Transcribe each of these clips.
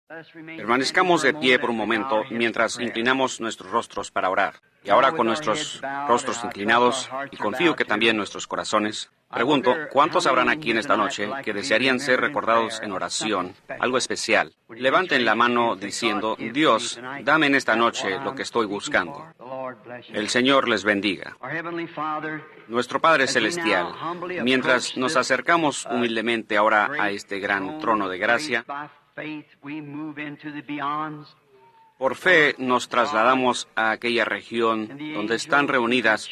Permanezcamos de pie por un momento mientras inclinamos nuestros rostros para orar. Y ahora con nuestros rostros inclinados, y confío que también nuestros corazones, pregunto, ¿cuántos habrán aquí en esta noche que desearían ser recordados en oración, algo especial? Levanten la mano diciendo, Dios, dame en esta noche lo que estoy buscando. El Señor les bendiga. Nuestro Padre Celestial, mientras nos acercamos humildemente ahora a este gran trono de gracia, por fe nos trasladamos a aquella región donde están reunidas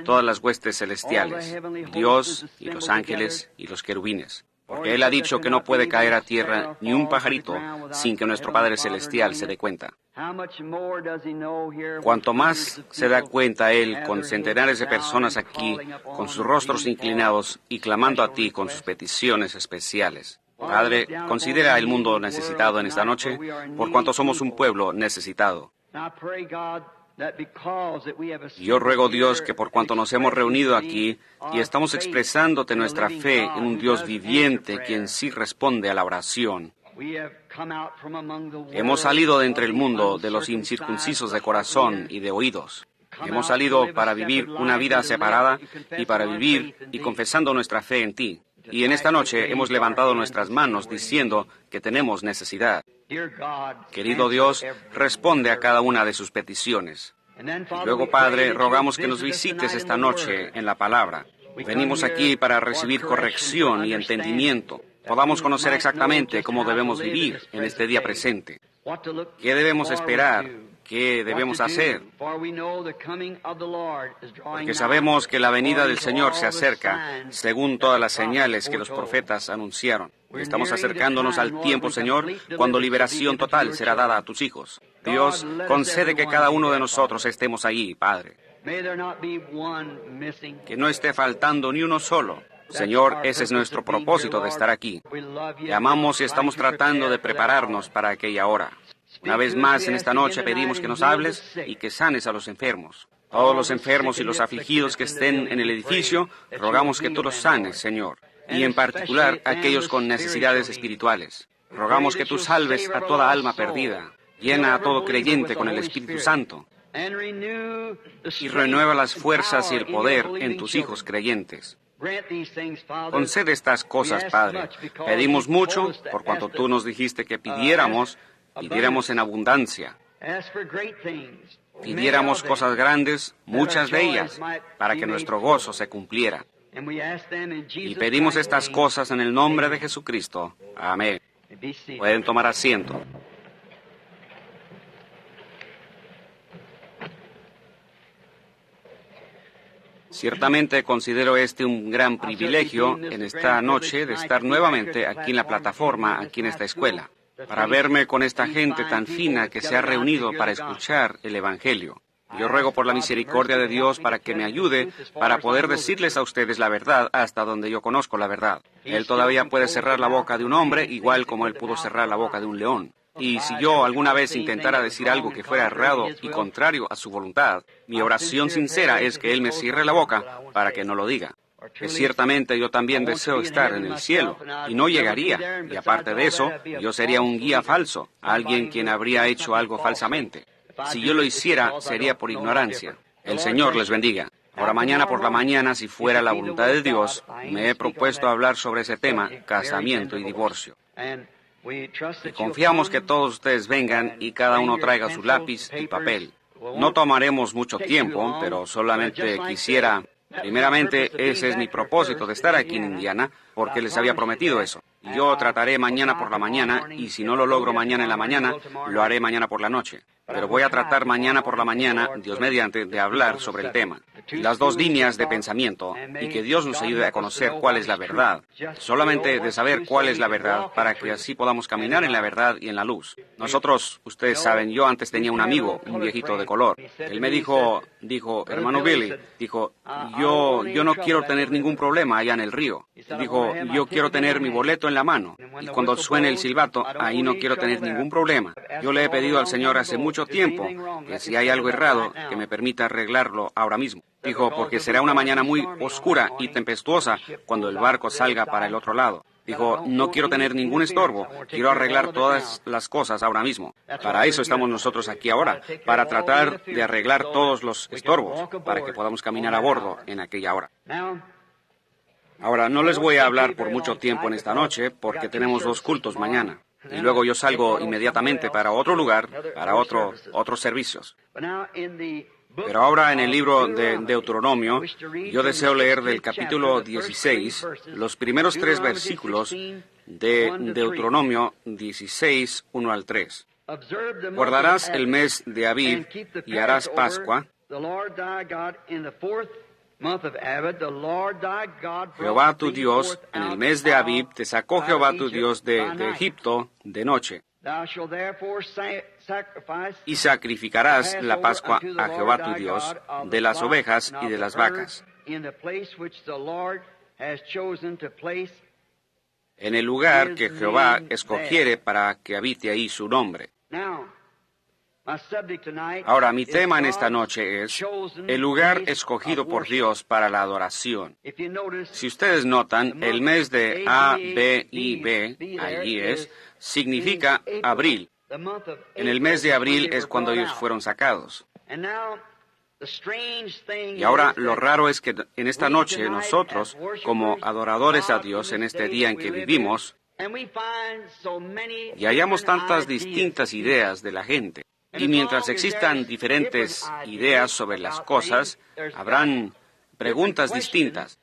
todas las huestes celestiales, Dios y los ángeles y los querubines. Porque Él ha dicho que no puede caer a tierra ni un pajarito sin que nuestro Padre Celestial se dé cuenta. Cuanto más se da cuenta Él con centenares de personas aquí, con sus rostros inclinados y clamando a ti con sus peticiones especiales. Padre, considera el mundo necesitado en esta noche, por cuanto somos un pueblo necesitado. Yo ruego, Dios, que por cuanto nos hemos reunido aquí y estamos expresándote nuestra fe en un Dios viviente, quien sí responde a la oración, hemos salido de entre el mundo de los incircuncisos de corazón y de oídos. Hemos salido para vivir una vida separada y para vivir y confesando nuestra fe en ti. Y en esta noche hemos levantado nuestras manos diciendo que tenemos necesidad. Querido Dios, responde a cada una de sus peticiones. Y luego, Padre, rogamos que nos visites esta noche en la palabra. Venimos aquí para recibir corrección y entendimiento. Podamos conocer exactamente cómo debemos vivir en este día presente. ¿Qué debemos esperar? ¿Qué debemos hacer? Porque sabemos que la venida del Señor se acerca, según todas las señales que los profetas anunciaron. Estamos acercándonos al tiempo, Señor, cuando liberación total será dada a tus hijos. Dios, concede que cada uno de nosotros estemos allí, Padre. Que no esté faltando ni uno solo. Señor, ese es nuestro propósito de estar aquí. Te amamos y estamos tratando de prepararnos para aquella hora. Una vez más en esta noche pedimos que nos hables y que sanes a los enfermos. Todos los enfermos y los afligidos que estén en el edificio, rogamos que tú los sanes, Señor. Y en particular aquellos con necesidades espirituales. Rogamos que tú salves a toda alma perdida. Llena a todo creyente con el Espíritu Santo. Y renueva las fuerzas y el poder en tus hijos creyentes. Concede estas cosas, Padre. Pedimos mucho por cuanto tú nos dijiste que pidiéramos en abundancia. Pidiéramos cosas grandes, muchas de ellas, para que nuestro gozo se cumpliera. Y pedimos estas cosas en el nombre de Jesucristo. Amén. Pueden tomar asiento. Ciertamente considero este un gran privilegio en esta noche de estar nuevamente aquí en la plataforma, aquí en esta escuela, para verme con esta gente tan fina que se ha reunido para escuchar el Evangelio. Yo ruego por la misericordia de Dios para que me ayude para poder decirles a ustedes la verdad hasta donde yo conozco la verdad. Él todavía puede cerrar la boca de un hombre igual como Él pudo cerrar la boca de un león. Y si yo alguna vez intentara decir algo que fuera errado y contrario a su voluntad, mi oración sincera es que Él me cierre la boca para que no lo diga. Que ciertamente yo también deseo estar en el cielo, y no llegaría. Y aparte de eso, yo sería un guía falso, alguien quien habría hecho algo falsamente. Si yo lo hiciera, sería por ignorancia. El Señor les bendiga. Ahora mañana por la mañana, si fuera la voluntad de Dios, me he propuesto hablar sobre ese tema, casamiento y divorcio. Y confiamos que todos ustedes vengan y cada uno traiga su lápiz y papel. No tomaremos mucho tiempo, pero solamente quisiera... Primeramente, ese es mi propósito de estar aquí en Indiana, porque les había prometido eso. Yo trataré mañana por la mañana, y si no lo logro mañana en la mañana, lo haré mañana por la noche. Pero voy a tratar mañana por la mañana, Dios mediante, de hablar sobre el tema. Las dos líneas de pensamiento, y que Dios nos ayude a conocer cuál es la verdad. Solamente de saber cuál es la verdad, para que así podamos caminar en la verdad y en la luz. Nosotros, ustedes saben, yo antes tenía un amigo, un viejito de color. Él me dijo, hermano Billy, yo no quiero tener ningún problema allá en el río. Dijo, yo quiero tener mi boleto en la mano. Y cuando suene el silbato, ahí no quiero tener ningún problema. Yo le he pedido al Señor hace mucho tiempo que si hay algo errado, que me permita arreglarlo ahora mismo. Dijo, porque será una mañana muy oscura y tempestuosa cuando el barco salga para el otro lado. Dijo, no quiero tener ningún estorbo, quiero arreglar todas las cosas ahora mismo. Para eso estamos nosotros aquí ahora, para tratar de arreglar todos los estorbos, para que podamos caminar a bordo en aquella hora. Ahora, no les voy a hablar por mucho tiempo en esta noche, porque tenemos 2 cultos mañana. Y luego yo salgo inmediatamente para otro lugar, para otros servicios. Pero ahora en el libro de Deuteronomio, yo deseo leer del capítulo 16, los primeros 3 versículos de Deuteronomio 16, 1 al 3. Guardarás el mes de Abib y harás Pascua. Jehová tu Dios, en el mes de Abib, te sacó Jehová tu Dios de Egipto de noche. Y sacrificarás la Pascua a Jehová tu Dios de las ovejas y de las vacas, en el lugar que Jehová escogiere para que habite ahí su nombre. Ahora, mi tema en esta noche es el lugar escogido por Dios para la adoración. Si ustedes notan, el mes de A-B-I-B, allí es, significa abril. En el mes de abril es cuando ellos fueron sacados. Y ahora lo raro es que en esta noche nosotros, como adoradores a Dios en este día en que vivimos, y hallamos tantas distintas ideas de la gente. Y mientras existan diferentes ideas sobre las cosas, habrán preguntas distintas.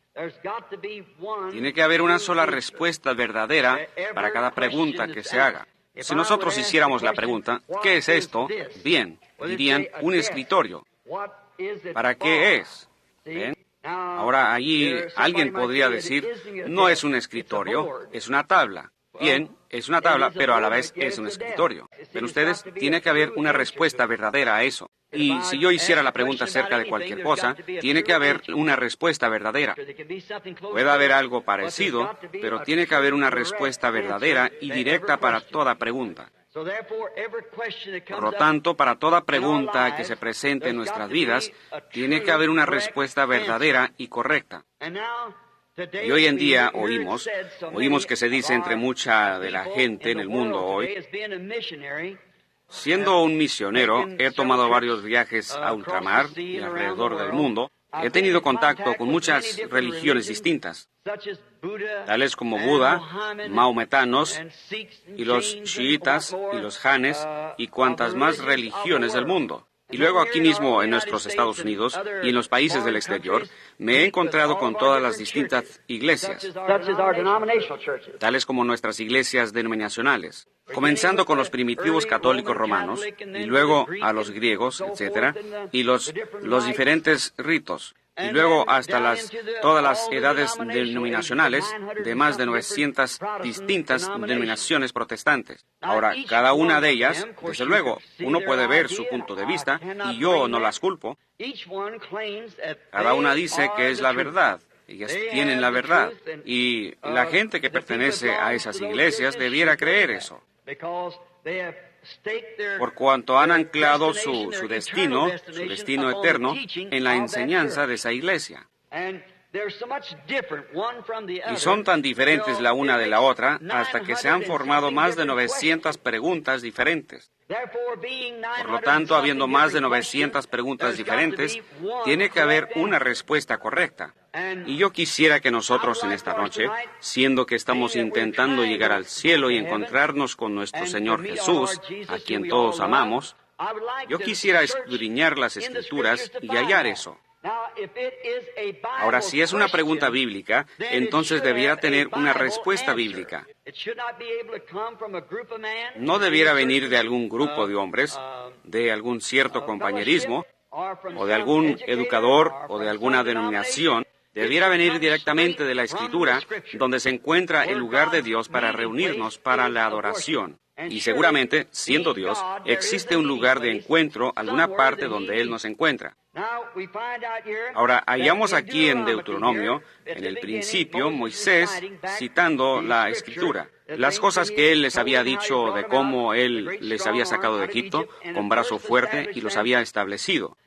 Tiene que haber una sola respuesta verdadera para cada pregunta que se haga. Si nosotros hiciéramos la pregunta, ¿qué es esto? Bien, dirían un escritorio. ¿Para qué es? ¿Ven? Ahora, allí alguien podría decir, no es un escritorio, es una tabla. Bien, es una tabla, pero a la vez es un escritorio. Pero ustedes, tiene que haber una respuesta verdadera a eso. Y si yo hiciera la pregunta acerca de cualquier cosa, tiene que haber una respuesta verdadera. Puede haber algo parecido, pero tiene que haber una respuesta verdadera y directa para toda pregunta. Por lo tanto, para toda pregunta que se presente en nuestras vidas, tiene que haber una respuesta verdadera y correcta. Y hoy en día oímos que se dice entre mucha de la gente en el mundo hoy, siendo un misionero, he tomado varios viajes a ultramar y alrededor del mundo. He tenido contacto con muchas religiones distintas, tales como Buda, maometanos, y los chiitas, y los janes, y cuantas más religiones del mundo. Y luego aquí mismo en nuestros Estados Unidos y en los países del exterior, me he encontrado con todas las distintas iglesias, tales como nuestras iglesias denominacionales, comenzando con los primitivos católicos romanos, y luego a los griegos, etc., y los diferentes ritos, y luego hasta todas las edades denominacionales de más de 900 distintas denominaciones protestantes. Ahora, cada una de ellas, desde luego, uno puede ver su punto de vista, y yo no las culpo. Cada una dice que es la verdad. Ellas tienen la verdad. Y la gente que pertenece a esas iglesias debiera creer eso, por cuanto han anclado su destino eterno, en la enseñanza de esa iglesia. Y son tan diferentes la una de la otra hasta que se han formado más de 900 preguntas diferentes. Por lo tanto, habiendo más de 900 preguntas diferentes, tiene que haber una respuesta correcta. Y yo quisiera que nosotros en esta noche, siendo que estamos intentando llegar al cielo y encontrarnos con nuestro Señor Jesús, a quien todos amamos, yo quisiera escudriñar las Escrituras y hallar eso. Ahora, si es una pregunta bíblica, entonces debiera tener una respuesta bíblica. No debiera venir de algún grupo de hombres, de algún cierto compañerismo, o de algún educador, o de alguna denominación. Debiera venir directamente de la Escritura, donde se encuentra el lugar de Dios para reunirnos para la adoración. Y seguramente, siendo Dios, existe un lugar de encuentro, alguna parte donde Él nos encuentra. Ahora, hallamos aquí en Deuteronomio, en el principio, Moisés citando la Escritura, las cosas que Él les había dicho de cómo Él les había sacado de Egipto con brazo fuerte y los había establecido.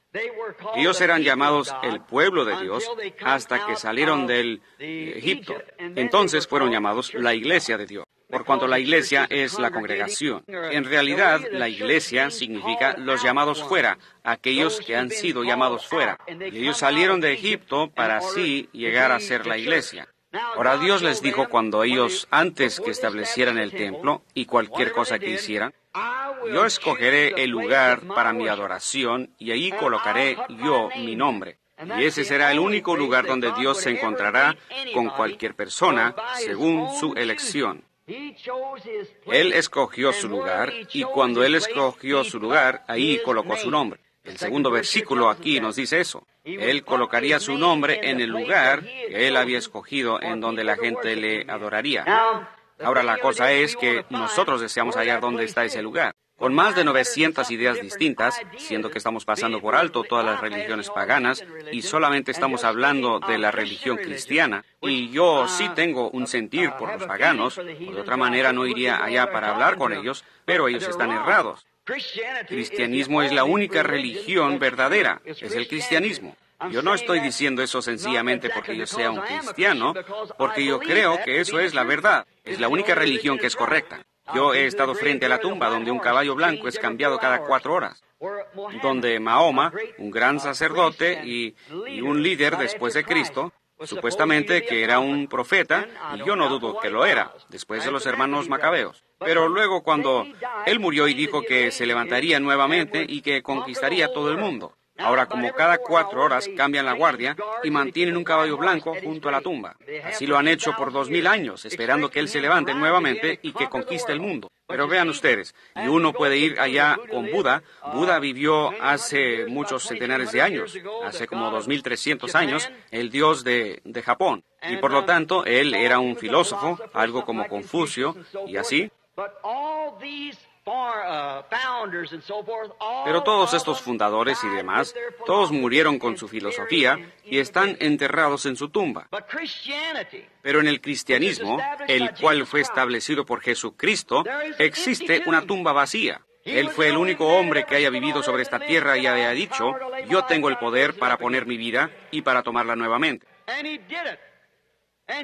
Ellos eran llamados el pueblo de Dios hasta que salieron del Egipto. Entonces fueron llamados la iglesia de Dios, por cuanto la iglesia es la congregación. En realidad, la iglesia significa los llamados fuera, aquellos que han sido llamados fuera. Y ellos salieron de Egipto para así llegar a ser la iglesia. Ahora Dios les dijo cuando ellos, antes que establecieran el templo y cualquier cosa que hicieran, yo escogeré el lugar para mi adoración y allí colocaré yo mi nombre. Y ese será el único lugar donde Dios se encontrará con cualquier persona según su elección. Él escogió su lugar y cuando Él escogió su lugar, ahí colocó su nombre. El segundo versículo aquí nos dice eso. Él colocaría su nombre en el lugar que Él había escogido en donde la gente le adoraría. Ahora la cosa es que nosotros deseamos hallar dónde está ese lugar. Con más de 900 ideas distintas, siendo que estamos pasando por alto todas las religiones paganas y solamente estamos hablando de la religión cristiana, y yo sí tengo un sentir por los paganos, o de otra manera no iría allá para hablar con ellos, pero ellos están errados. Cristianismo es la única religión verdadera, es el cristianismo. Yo no estoy diciendo eso sencillamente porque yo sea un cristiano, porque yo creo que eso es la verdad, es la única religión que es correcta. Yo he estado frente a la tumba donde un caballo blanco es cambiado cada 4 horas, donde Mahoma, un gran sacerdote y un líder después de Cristo, supuestamente que era un profeta, y yo no dudo que lo era, después de los hermanos macabeos. Pero luego cuando él murió y dijo que se levantaría nuevamente y que conquistaría todo el mundo. Ahora, como cada 4 horas cambian la guardia y mantienen un caballo blanco junto a la tumba. Así lo han hecho por 2000 años, esperando que él se levante nuevamente y que conquiste el mundo. Pero vean ustedes, y uno puede ir allá con Buda. Buda vivió hace muchos centenares de años, hace como 2300 años, el dios de Japón. Y por lo tanto, él era un filósofo, algo como Confucio, y así. Pero todos estos fundadores y demás, todos murieron con su filosofía y están enterrados en su tumba. Pero en el cristianismo, el cual fue establecido por Jesucristo, existe una tumba vacía. Él fue el único hombre que haya vivido sobre esta tierra y haya dicho, yo tengo el poder para poner mi vida y para tomarla nuevamente.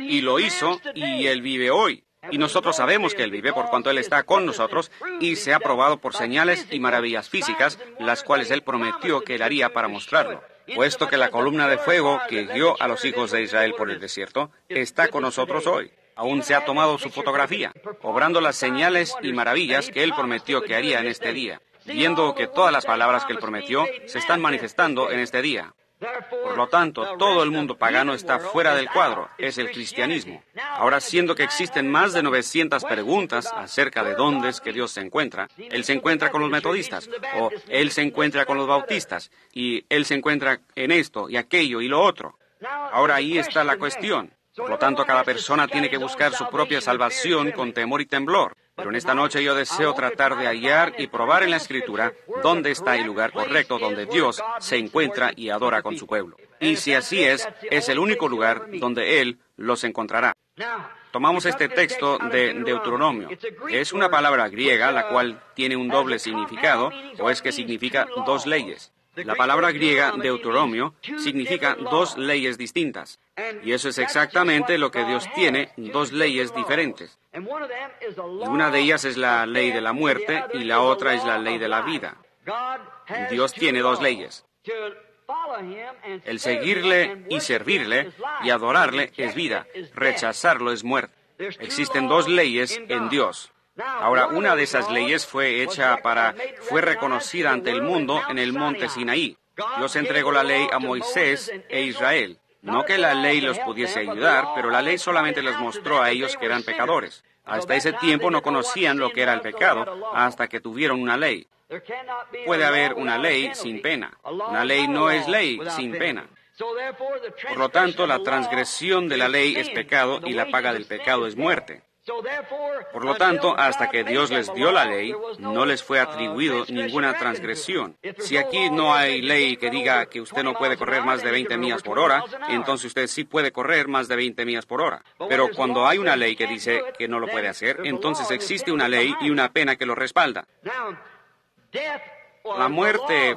Y lo hizo y Él vive hoy. Y nosotros sabemos que Él vive por cuanto Él está con nosotros y se ha probado por señales y maravillas físicas, las cuales Él prometió que Él haría para mostrarlo. Puesto que la columna de fuego que guió a los hijos de Israel por el desierto está con nosotros hoy. Aún se ha tomado su fotografía, obrando las señales y maravillas que Él prometió que haría en este día, viendo que todas las palabras que Él prometió se están manifestando en este día. Por lo tanto, todo el mundo pagano está fuera del cuadro, es el cristianismo. Ahora, siendo que existen más de 900 preguntas acerca de dónde es que Dios se encuentra, Él se encuentra con los metodistas, o Él se encuentra con los bautistas, y Él se encuentra en esto y aquello y lo otro. Ahora ahí está la cuestión. Por lo tanto, cada persona tiene que buscar su propia salvación con temor y temblor. Pero en esta noche yo deseo tratar de hallar y probar en la Escritura dónde está el lugar correcto donde Dios se encuentra y adora con su pueblo. Y si así es el único lugar donde Él los encontrará. Tomamos este texto de Deuteronomio. Es una palabra griega la cual tiene un doble significado, o es que significa 2 leyes. La palabra griega Deuteronomio significa 2 leyes distintas. Y eso es exactamente lo que Dios tiene, 2 leyes diferentes. Y una de ellas es la ley de la muerte y la otra es la ley de la vida. Dios tiene 2 leyes. El seguirle y servirle y adorarle es vida. Rechazarlo es muerte. Existen 2 leyes en Dios. Ahora, una de esas leyes fue reconocida ante el mundo en el monte Sinaí. Dios entregó la ley a Moisés e Israel. No que la ley los pudiese ayudar, pero la ley solamente les mostró a ellos que eran pecadores. Hasta ese tiempo no conocían lo que era el pecado, hasta que tuvieron una ley. Puede haber una ley sin pena. Una ley no es ley sin pena. Por lo tanto, la transgresión de la ley es pecado y la paga del pecado es muerte. Por lo tanto, hasta que Dios les dio la ley, no les fue atribuido ninguna transgresión. Si aquí no hay ley que diga que usted no puede correr más de 20 millas por hora, entonces usted sí puede correr más de 20 millas por hora. Pero cuando hay una ley que dice que no lo puede hacer, entonces existe una ley y una pena que lo respalda. La muerte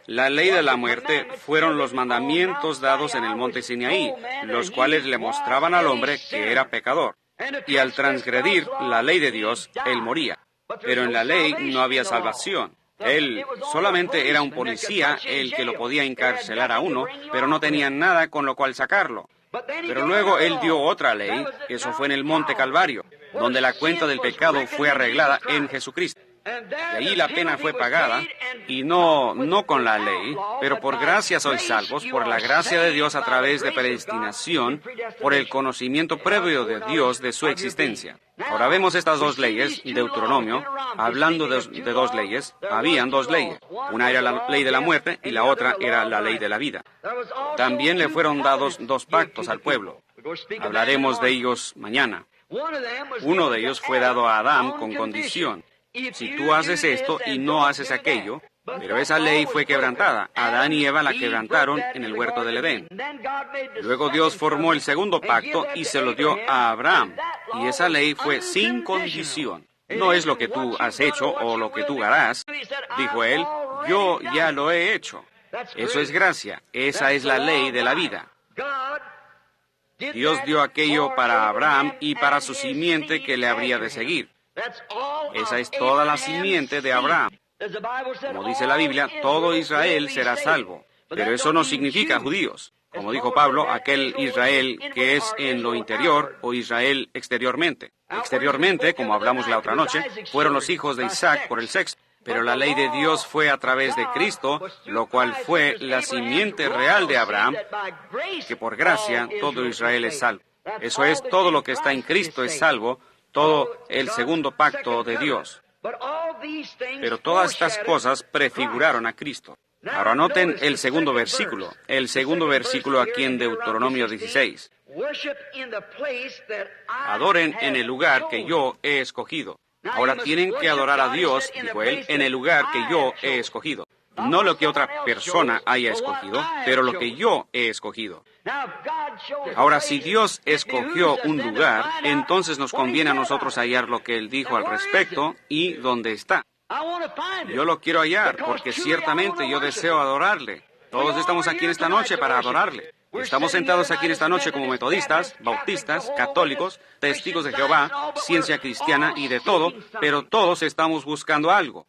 la ley de la muerte fueron los mandamientos dados en el monte Sinaí, los cuales le mostraban al hombre que era pecador. Y al transgredir la ley de Dios, él moría. Pero en la ley no había salvación. Él solamente era un policía el que lo podía encarcelar a uno, pero no tenía nada con lo cual sacarlo. Pero luego él dio otra ley, eso fue en el monte Calvario, donde la cuenta del pecado fue arreglada en Jesucristo. De ahí la pena fue pagada, y no con la ley, pero por gracia sois salvos, por la gracia de Dios a través de predestinación, por el conocimiento previo de Dios de su existencia. Ahora vemos estas dos leyes, Deuteronomio, hablando de dos leyes. Habían dos leyes. Una era la ley de la muerte y la otra era la ley de la vida. También le fueron dados dos pactos al pueblo. Hablaremos de ellos mañana. Uno de ellos fue dado a Adán con condición. Si tú haces esto y no haces aquello, pero esa ley fue quebrantada. Adán y Eva la quebrantaron en el huerto del Edén. Luego Dios formó el segundo pacto y se lo dio a Abraham. Y esa ley fue sin condición. No es lo que tú has hecho o lo que tú harás. Dijo él, yo ya lo he hecho. Eso es gracia. Esa es la ley de la vida. Dios dio aquello para Abraham y para su simiente que le habría de seguir. Esa es toda la simiente de Abraham. Como dice la Biblia, todo Israel será salvo. Pero eso no significa judíos. Como dijo Pablo, aquel Israel que es en lo interior o Israel exteriormente. Exteriormente, como hablamos la otra noche, fueron los hijos de Isaac por el sexo. Pero la ley de Dios fue a través de Cristo, lo cual fue la simiente real de Abraham, que por gracia todo Israel es salvo. Eso es, todo lo que está en Cristo es salvo, todo el segundo pacto de Dios. Pero todas estas cosas prefiguraron a Cristo. Ahora noten el segundo versículo aquí en Deuteronomio 16. Adoren en el lugar que yo he escogido. Ahora tienen que adorar a Dios, dijo él, en el lugar que yo he escogido. No lo que otra persona haya escogido, pero lo que yo he escogido. Ahora, si Dios escogió un lugar, entonces nos conviene a nosotros hallar lo que Él dijo al respecto y dónde está. Yo lo quiero hallar, porque ciertamente yo deseo adorarle. Todos estamos aquí en esta noche para adorarle. Estamos sentados aquí en esta noche como metodistas, bautistas, católicos, testigos de Jehová, ciencia cristiana y de todo, pero todos estamos buscando algo.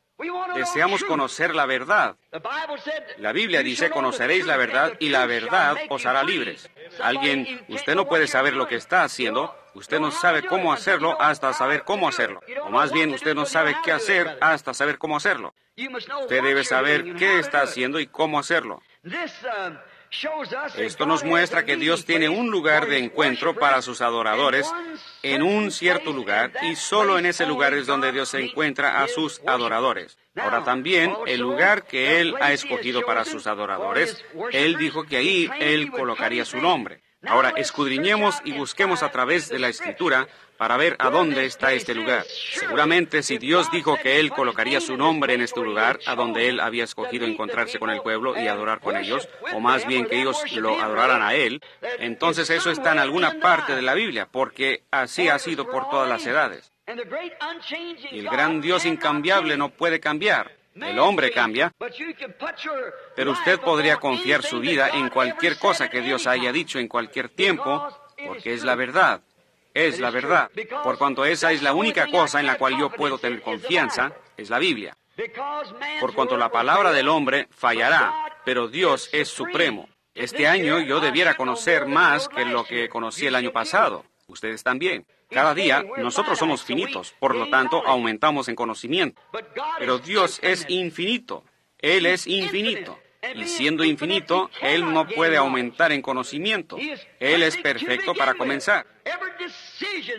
Deseamos conocer la verdad. La Biblia dice, conoceréis la verdad y la verdad os hará libres. Usted no puede saber lo que está haciendo, usted no sabe cómo hacerlo hasta saber cómo hacerlo. O más bien, usted no sabe qué hacer hasta saber cómo hacerlo. Usted debe saber qué está haciendo y cómo hacerlo. Esto nos muestra que Dios tiene un lugar de encuentro para sus adoradores en un cierto lugar, y solo en ese lugar es donde Dios encuentra a sus adoradores. Ahora también, el lugar que Él ha escogido para sus adoradores, Él dijo que ahí Él colocaría su nombre. Ahora, escudriñemos y busquemos a través de la Escritura para ver a dónde está este lugar. Seguramente, si Dios dijo que Él colocaría su nombre en este lugar, a donde Él había escogido encontrarse con el pueblo y adorar con ellos, o más bien que ellos lo adoraran a Él, entonces eso está en alguna parte de la Biblia, porque así ha sido por todas las edades. Y el gran Dios incambiable no puede cambiar. El hombre cambia, pero usted podría confiar su vida en cualquier cosa que Dios haya dicho en cualquier tiempo, porque es la verdad. Es la verdad. Por cuanto esa es la única cosa en la cual yo puedo tener confianza, es la Biblia. Por cuanto la palabra del hombre fallará, pero Dios es supremo. Este año yo debiera conocer más que lo que conocí el año pasado. Ustedes también. Cada día nosotros somos finitos, por lo tanto aumentamos en conocimiento. Pero Dios es infinito. Él es infinito. Y siendo infinito, Él no puede aumentar en conocimiento. Él es perfecto para comenzar.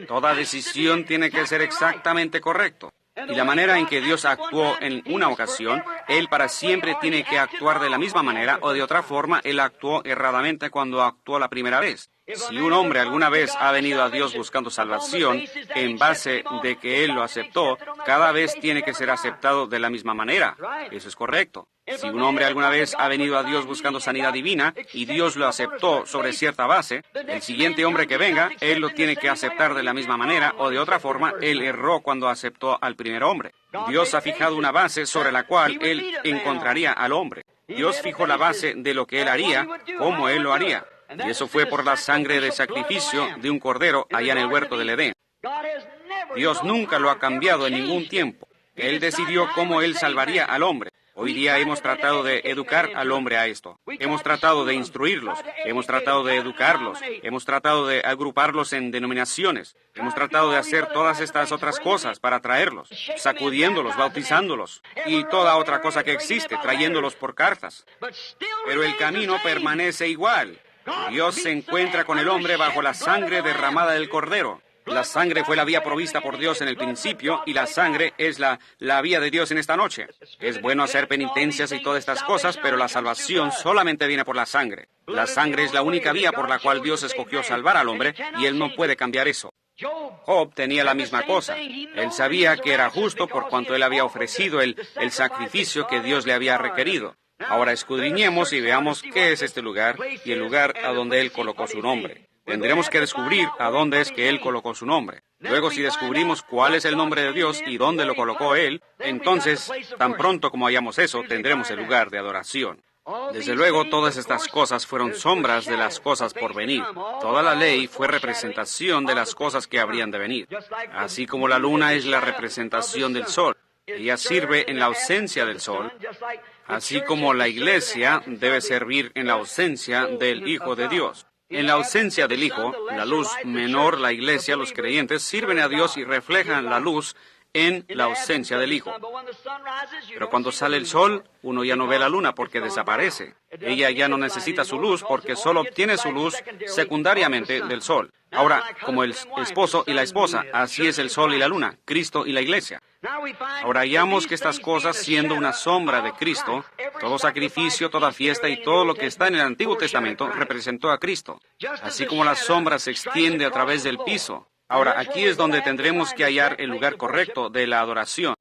Toda decisión tiene que ser exactamente correcto. Y la manera en que Dios actuó en una ocasión, Él para siempre tiene que actuar de la misma manera, o de otra forma, Él actuó erradamente cuando actuó la primera vez. Si un hombre alguna vez ha venido a Dios buscando salvación, en base de que Él lo aceptó, cada vez tiene que ser aceptado de la misma manera. Eso es correcto. Si un hombre alguna vez ha venido a Dios buscando sanidad divina y Dios lo aceptó sobre cierta base, el siguiente hombre que venga, Él lo tiene que aceptar de la misma manera, o de otra forma, Él erró cuando aceptó al primer hombre. Dios ha fijado una base sobre la cual Él Él encontraría al hombre. Dios fijó la base de lo que Él haría, cómo Él lo haría. Y eso fue por la sangre de sacrificio de un cordero allá en el huerto del Edén. Dios nunca lo ha cambiado en ningún tiempo. Él decidió cómo Él salvaría al hombre. Hoy día hemos tratado de educar al hombre a esto. Hemos tratado de instruirlos, hemos tratado de educarlos, hemos tratado de agruparlos en denominaciones, hemos tratado de hacer todas estas otras cosas para traerlos, sacudiéndolos, bautizándolos y toda otra cosa que existe, trayéndolos por cartas. Pero el camino permanece igual. Dios se encuentra con el hombre bajo la sangre derramada del Cordero. La sangre fue la vía provista por Dios en el principio y la sangre es la vía de Dios en esta noche. Es bueno hacer penitencias y todas estas cosas, pero la salvación solamente viene por la sangre. La sangre es la única vía por la cual Dios escogió salvar al hombre y Él no puede cambiar eso. Job tenía la misma cosa. Él sabía que era justo por cuanto él había ofrecido el sacrificio que Dios le había requerido. Ahora escudriñemos y veamos qué es este lugar y el lugar a donde Él colocó su nombre. Tendremos que descubrir a dónde es que Él colocó su nombre. Luego, si descubrimos cuál es el nombre de Dios y dónde lo colocó Él, entonces, tan pronto como hayamos eso, tendremos el lugar de adoración. Desde luego, todas estas cosas fueron sombras de las cosas por venir. Toda la ley fue representación de las cosas que habrían de venir. Así como la luna es la representación del sol. Ella sirve en la ausencia del sol, así como la iglesia debe servir en la ausencia del Hijo de Dios. En la ausencia del Hijo, la luz menor, la iglesia, los creyentes, sirven a Dios y reflejan la luz en la ausencia del Hijo. Pero cuando sale el sol, uno ya no ve la luna porque desaparece. Ella ya no necesita su luz porque solo obtiene su luz secundariamente del sol. Ahora, como el esposo y la esposa, así es el sol y la luna, Cristo y la iglesia. Ahora hallamos que estas cosas, siendo una sombra de Cristo, todo sacrificio, toda fiesta y todo lo que está en el Antiguo Testamento representó a Cristo, así como la sombra se extiende a través del piso. Ahora, aquí es donde tendremos que hallar el lugar correcto de la adoración.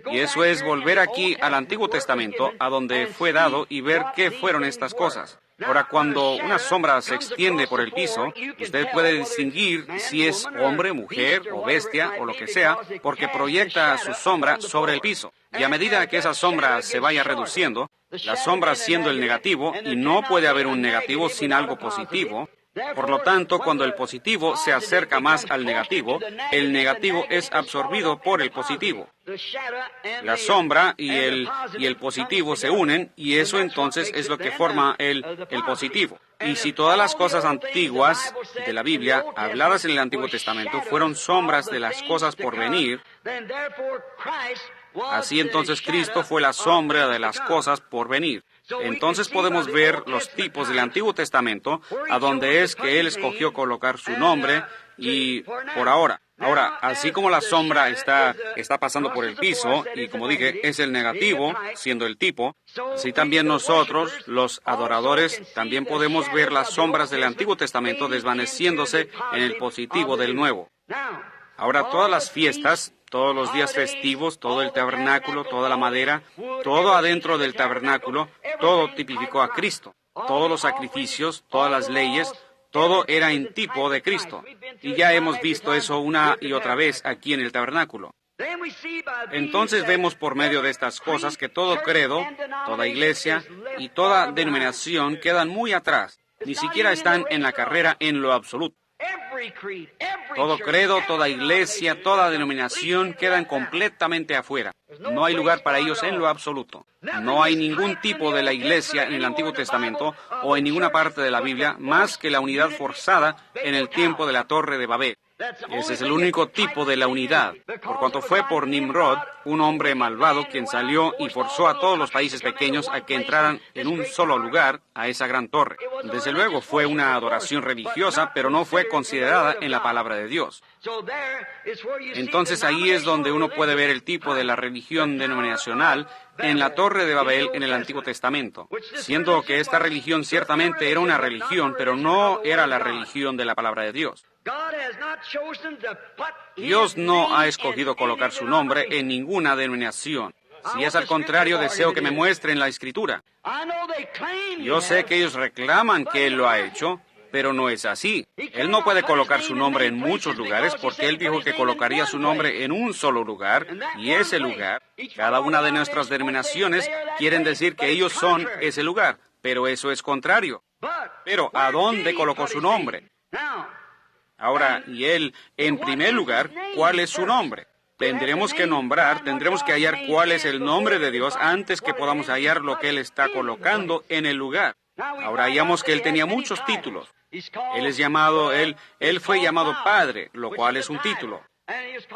Y eso es volver aquí al Antiguo Testamento, a donde fue dado, y ver qué fueron estas cosas. Ahora, cuando una sombra se extiende por el piso, usted puede distinguir si es hombre, mujer o bestia o lo que sea, porque proyecta su sombra sobre el piso. Y a medida que esa sombra se vaya reduciendo, la sombra siendo el negativo, y no puede haber un negativo sin algo positivo. Por lo tanto, cuando el positivo se acerca más al negativo, el negativo es absorbido por el positivo. La sombra y el positivo se unen y eso entonces es lo que forma el positivo. Y si todas las cosas antiguas de la Biblia, habladas en el Antiguo Testamento, fueron sombras de las cosas por venir, así entonces Cristo fue la sombra de las cosas por venir. Entonces podemos ver los tipos del Antiguo Testamento, a donde es que Él escogió colocar su nombre, y por ahora. Ahora, así como la sombra está pasando por el piso, y como dije, es el negativo, siendo el tipo, así también nosotros, los adoradores, también podemos ver las sombras del Antiguo Testamento desvaneciéndose en el positivo del Nuevo. Ahora, todas las fiestas, todos los días festivos, todo el tabernáculo, toda la madera, todo adentro del tabernáculo, todo tipificó a Cristo. Todos los sacrificios, todas las leyes, todo era en tipo de Cristo. Y ya hemos visto eso una y otra vez aquí en el tabernáculo. Entonces vemos por medio de estas cosas que todo credo, toda iglesia y toda denominación quedan muy atrás. Ni siquiera están en la carrera en lo absoluto. Todo credo, toda iglesia, toda denominación quedan completamente afuera. No hay lugar para ellos en lo absoluto. No hay ningún tipo de la iglesia en el Antiguo Testamento o en ninguna parte de la Biblia más que la unidad forzada en el tiempo de la Torre de Babel. Ese es el único tipo de la unidad, por cuanto fue por Nimrod, un hombre malvado, quien salió y forzó a todos los países pequeños a que entraran en un solo lugar a esa gran torre. Desde luego fue una adoración religiosa, pero no fue considerada en la palabra de Dios. Entonces ahí es donde uno puede ver el tipo de la religión denominacional en la Torre de Babel en el Antiguo Testamento, siendo que esta religión ciertamente era una religión, pero no era la religión de la palabra de Dios. Dios no ha escogido colocar su nombre en ninguna denominación. Si es al contrario, deseo que me muestren la Escritura. Yo sé que ellos reclaman que Él lo ha hecho, Pero no es así. Él no puede colocar su nombre en muchos lugares porque Él dijo que colocaría su nombre en un solo lugar, y ese lugar, cada una de nuestras denominaciones quieren decir que ellos son ese lugar, pero eso es contrario. Pero, ¿a dónde colocó su nombre? Ahora, y Él, en primer lugar, ¿cuál es su nombre? Tendremos que hallar cuál es el nombre de Dios antes que podamos hallar lo que Él está colocando en el lugar. Ahora hallamos que Él tenía muchos títulos. Él fue llamado Padre, lo cual es un título.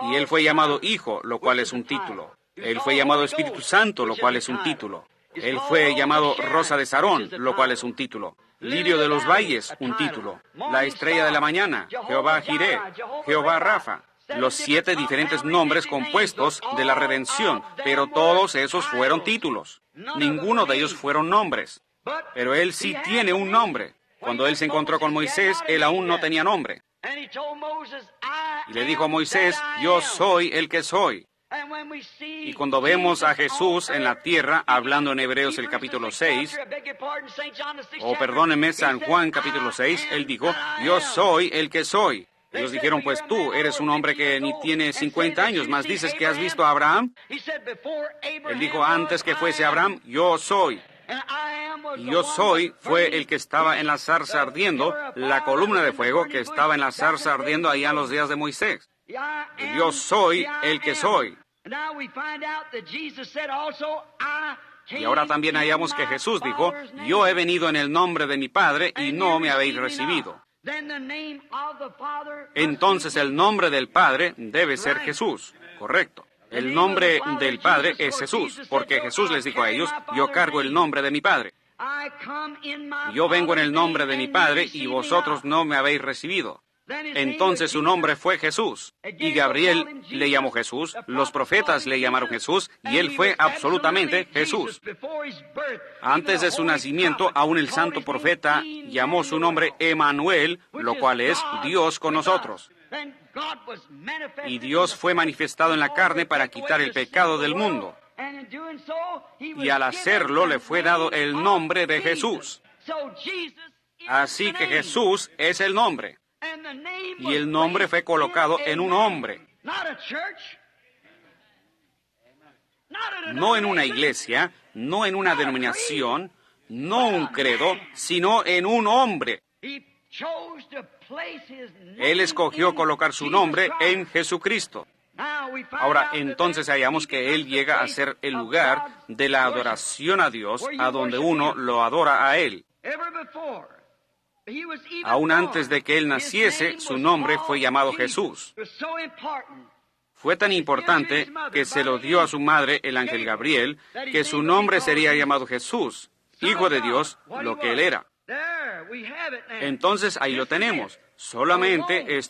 Y Él fue llamado Hijo, lo cual es un título. Él fue llamado Espíritu Santo, lo cual es un título. Él fue llamado Rosa de Sarón, lo cual es un título. Lirio de los valles, un título. La estrella de la mañana, Jehová Jireh, Jehová Rafa. Los 7 diferentes nombres compuestos de la redención, pero todos esos fueron títulos. Ninguno de ellos fueron nombres. Pero Él sí tiene un nombre. Cuando Él se encontró con Moisés, Él aún no tenía nombre. Y le dijo a Moisés, yo soy el que soy. Y cuando vemos a Jesús en la tierra, hablando en Hebreos el capítulo 6, perdónenme, San Juan capítulo 6, Él dijo, yo soy el que soy. Ellos dijeron, pues tú eres un hombre que ni tiene 50 años, más dices que has visto a Abraham. Él dijo, antes que fuese Abraham, yo soy. Y yo soy fue el que estaba en la zarza ardiendo, la columna de fuego que estaba en la zarza ardiendo allá en los días de Moisés. Yo soy el que soy. Y ahora también hallamos que Jesús dijo, yo he venido en el nombre de mi Padre y no me habéis recibido. Entonces el nombre del Padre debe ser Jesús, correcto. El nombre del Padre es Jesús, porque Jesús les dijo a ellos, yo cargo el nombre de mi Padre. Yo vengo en el nombre de mi Padre y vosotros no me habéis recibido. Entonces su nombre fue Jesús. Y Gabriel le llamó Jesús, los profetas le llamaron Jesús, y Él fue absolutamente Jesús. Antes de su nacimiento, aún el santo profeta llamó su nombre Emanuel, lo cual es Dios con nosotros. Y Dios fue manifestado en la carne para quitar el pecado del mundo. Y al hacerlo le fue dado el nombre de Jesús. Así que Jesús es el nombre. Y el nombre fue colocado en un hombre. No en una iglesia, no en una denominación, no un credo, sino en un hombre. Él escogió colocar su nombre en Jesucristo. Ahora, entonces hallamos que Él llega a ser el lugar de la adoración a Dios, a donde uno lo adora a Él. Aún antes de que Él naciese, su nombre fue llamado Jesús. Fue tan importante que se lo dio a su madre, el ángel Gabriel, que su nombre sería llamado Jesús, Hijo de Dios, lo que Él era. Entonces ahí lo tenemos. Solamente es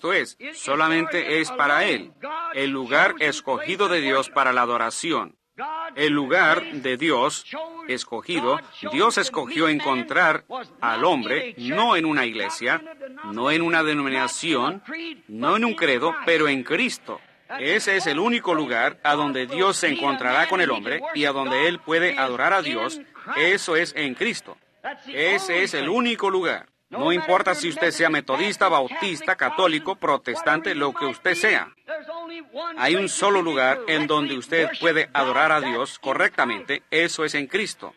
para Él, el lugar escogido de Dios para la adoración. El lugar de Dios escogido, Dios escogió encontrar al hombre, no en una iglesia, no en una denominación, no en un credo, pero en Cristo. Ese es el único lugar a donde Dios se encontrará con el hombre y a donde Él puede adorar a Dios. Eso es en Cristo. Ese es el único lugar. No importa si usted sea metodista, bautista, católico, protestante, lo que usted sea. Hay un solo lugar en donde usted puede adorar a Dios correctamente. Eso es en Cristo.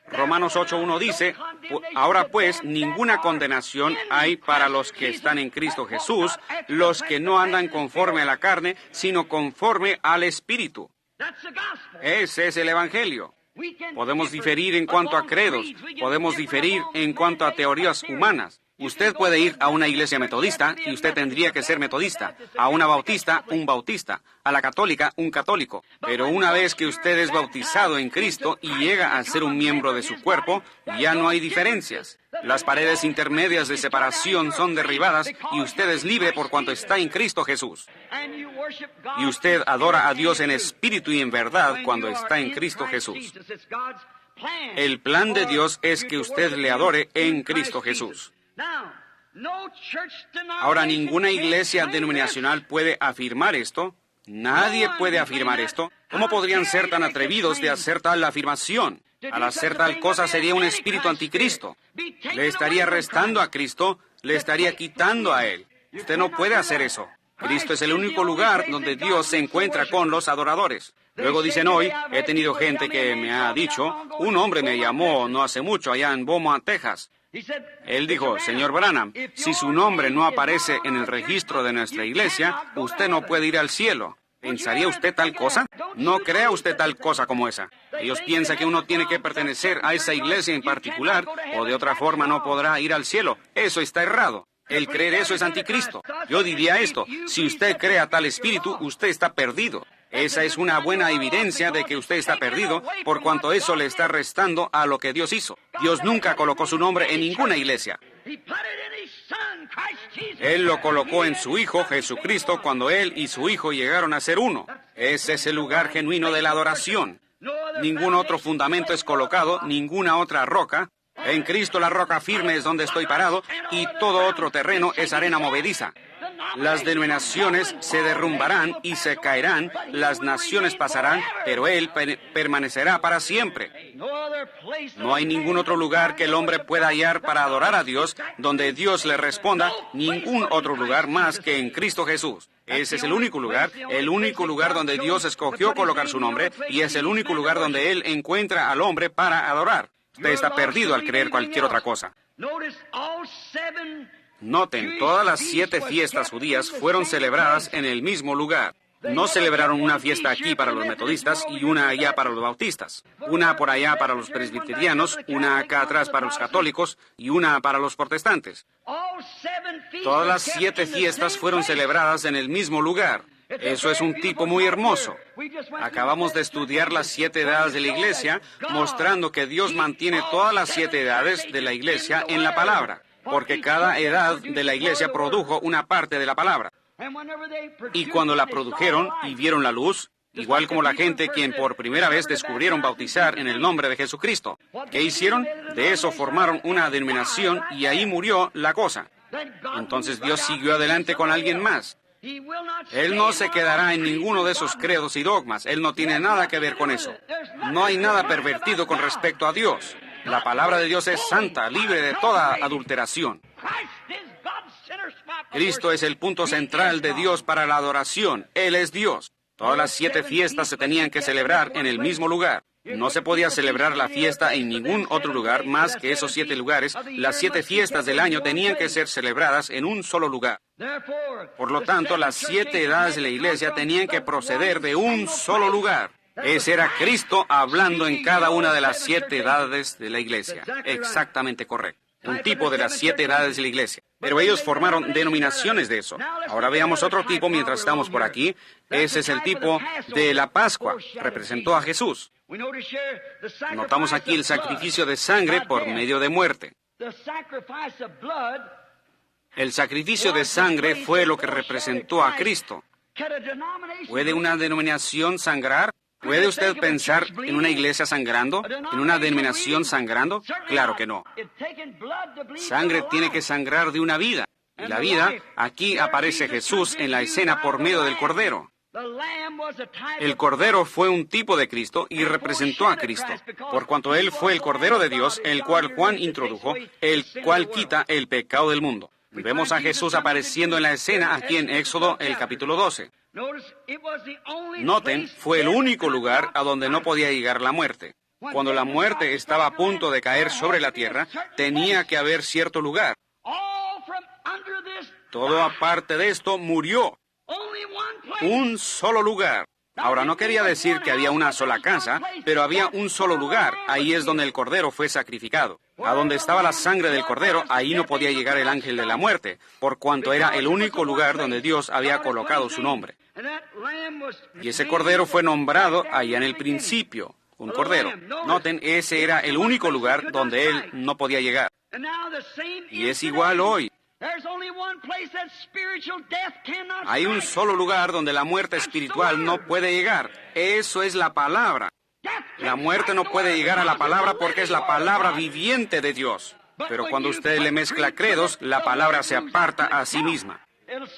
Romanos 8:1 dice, ahora pues ninguna condenación hay para los que están en Cristo Jesús, los que no andan conforme a la carne, sino conforme al Espíritu. Ese es el Evangelio. Podemos diferir en cuanto a credos, podemos diferir en cuanto a teorías humanas. Usted puede ir a una iglesia metodista y usted tendría que ser metodista, a una bautista, un bautista, a la católica, un católico. Pero una vez que usted es bautizado en Cristo y llega a ser un miembro de su cuerpo, ya no hay diferencias. Las paredes intermedias de separación son derribadas y usted es libre por cuanto está en Cristo Jesús. Y usted adora a Dios en espíritu y en verdad cuando está en Cristo Jesús. El plan de Dios es que usted le adore en Cristo Jesús. Ahora, ninguna iglesia denominacional puede afirmar esto. Nadie puede afirmar esto. ¿Cómo podrían ser tan atrevidos de hacer tal afirmación? Al hacer tal cosa sería un espíritu anticristo. Le estaría restando a Cristo, le estaría quitando a Él. Usted no puede hacer eso. Cristo es el único lugar donde Dios se encuentra con los adoradores. Luego dicen hoy, he tenido gente que me ha dicho, un hombre me llamó no hace mucho allá en Beaumont, Texas. Él dijo, señor Branham, si su nombre no aparece en el registro de nuestra iglesia, usted no puede ir al cielo. ¿Pensaría usted tal cosa? No crea usted tal cosa como esa. Ellos piensan que uno tiene que pertenecer a esa iglesia en particular, o de otra forma no podrá ir al cielo. Eso está errado. El creer eso es anticristo. Yo diría esto, si usted crea tal espíritu, usted está perdido. Esa es una buena evidencia de que usted está perdido, por cuanto eso le está restando a lo que Dios hizo. Dios nunca colocó su nombre en ninguna iglesia. Él lo colocó en su Hijo, Jesucristo, cuando Él y su Hijo llegaron a ser uno. Ese es el lugar genuino de la adoración. Ningún otro fundamento es colocado, ninguna otra roca. En Cristo la roca firme es donde estoy parado, y todo otro terreno es arena movediza. Las denominaciones se derrumbarán y se caerán, las naciones pasarán, pero Él permanecerá para siempre. No hay ningún otro lugar que el hombre pueda hallar para adorar a Dios, donde Dios le responda, ningún otro lugar más que en Cristo Jesús. Ese es el único lugar donde Dios escogió colocar su nombre, y es el único lugar donde Él encuentra al hombre para adorar. Usted está perdido al creer cualquier otra cosa. Noten, todas las 7 fiestas judías fueron celebradas en el mismo lugar. No celebraron una fiesta aquí para los metodistas y una allá para los bautistas. Una por allá para los presbiterianos, una acá atrás para los católicos y una para los protestantes. Todas las 7 fiestas fueron celebradas en el mismo lugar. Eso es un tipo muy hermoso. Acabamos de estudiar las 7 edades de la iglesia, mostrando que Dios mantiene todas las 7 edades de la iglesia en la palabra, porque cada edad de la iglesia produjo una parte de la palabra. Y cuando la produjeron y vieron la luz, igual como la gente quien por primera vez descubrieron bautizar en el nombre de Jesucristo, ¿qué hicieron? De eso formaron una denominación y ahí murió la cosa. Entonces Dios siguió adelante con alguien más. Él no se quedará en ninguno de esos credos y dogmas. Él no tiene nada que ver con eso. No hay nada pervertido con respecto a Dios. La palabra de Dios es santa, libre de toda adulteración. Cristo es el punto central de Dios para la adoración. Él es Dios. Todas las 7 fiestas se tenían que celebrar en el mismo lugar. No se podía celebrar la fiesta en ningún otro lugar más que esos 7 lugares. Las 7 fiestas del año tenían que ser celebradas en un solo lugar. Por lo tanto, las 7 edades de la iglesia tenían que proceder de un solo lugar. Ese era Cristo hablando en cada una de las 7 edades de la iglesia. Exactamente correcto. Un tipo de las 7 edades de la iglesia. Pero ellos formaron denominaciones de eso. Ahora veamos otro tipo mientras estamos por aquí. Ese es el tipo de la Pascua. Representó a Jesús. Notamos aquí el sacrificio de sangre por medio de muerte. El sacrificio de sangre fue lo que representó a Cristo. ¿Puede una denominación sangrar? ¿Puede usted pensar en una iglesia sangrando? ¿En una denominación sangrando? Claro que no. Sangre tiene que sangrar de una vida. Y la vida, aquí aparece Jesús en la escena por medio del Cordero. El Cordero fue un tipo de Cristo y representó a Cristo, por cuanto Él fue el Cordero de Dios, el cual Juan introdujo, el cual quita el pecado del mundo. Vemos a Jesús apareciendo en la escena aquí en Éxodo, el capítulo 12. Noten, fue el único lugar a donde no podía llegar la muerte. Cuando la muerte estaba a punto de caer sobre la tierra, tenía que haber cierto lugar. Todo aparte de esto murió. Un solo lugar. Ahora, no quería decir que había una sola casa, pero había un solo lugar. Ahí es donde el Cordero fue sacrificado. A donde estaba la sangre del Cordero, ahí no podía llegar el ángel de la muerte, por cuanto era el único lugar donde Dios había colocado su nombre. Y ese Cordero fue nombrado allá en el principio, un Cordero. Noten, ese era el único lugar donde Él no podía llegar. Y es igual hoy. Hay un solo lugar donde la muerte espiritual no puede llegar. Eso es la palabra. La muerte no puede llegar a la palabra porque es la palabra viviente de Dios. Pero cuando usted le mezcla credos, la palabra se aparta a sí misma.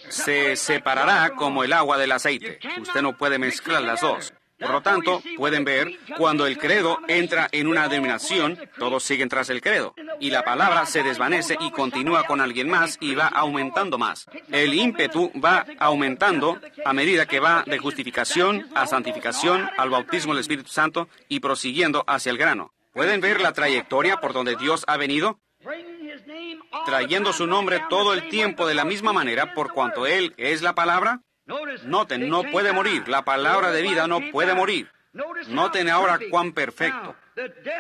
Se separará como el agua del aceite. Usted no puede mezclar las dos. Por lo tanto, pueden ver, cuando el credo entra en una denominación, todos siguen tras el credo, y la palabra se desvanece y continúa con alguien más y va aumentando más. El ímpetu va aumentando a medida que va de justificación a santificación, al bautismo del Espíritu Santo y prosiguiendo hacia el grano. ¿Pueden ver la trayectoria por donde Dios ha venido? Trayendo su nombre todo el tiempo de la misma manera por cuanto Él es la palabra. Noten, no puede morir. La palabra de vida no puede morir. Noten ahora cuán perfecto.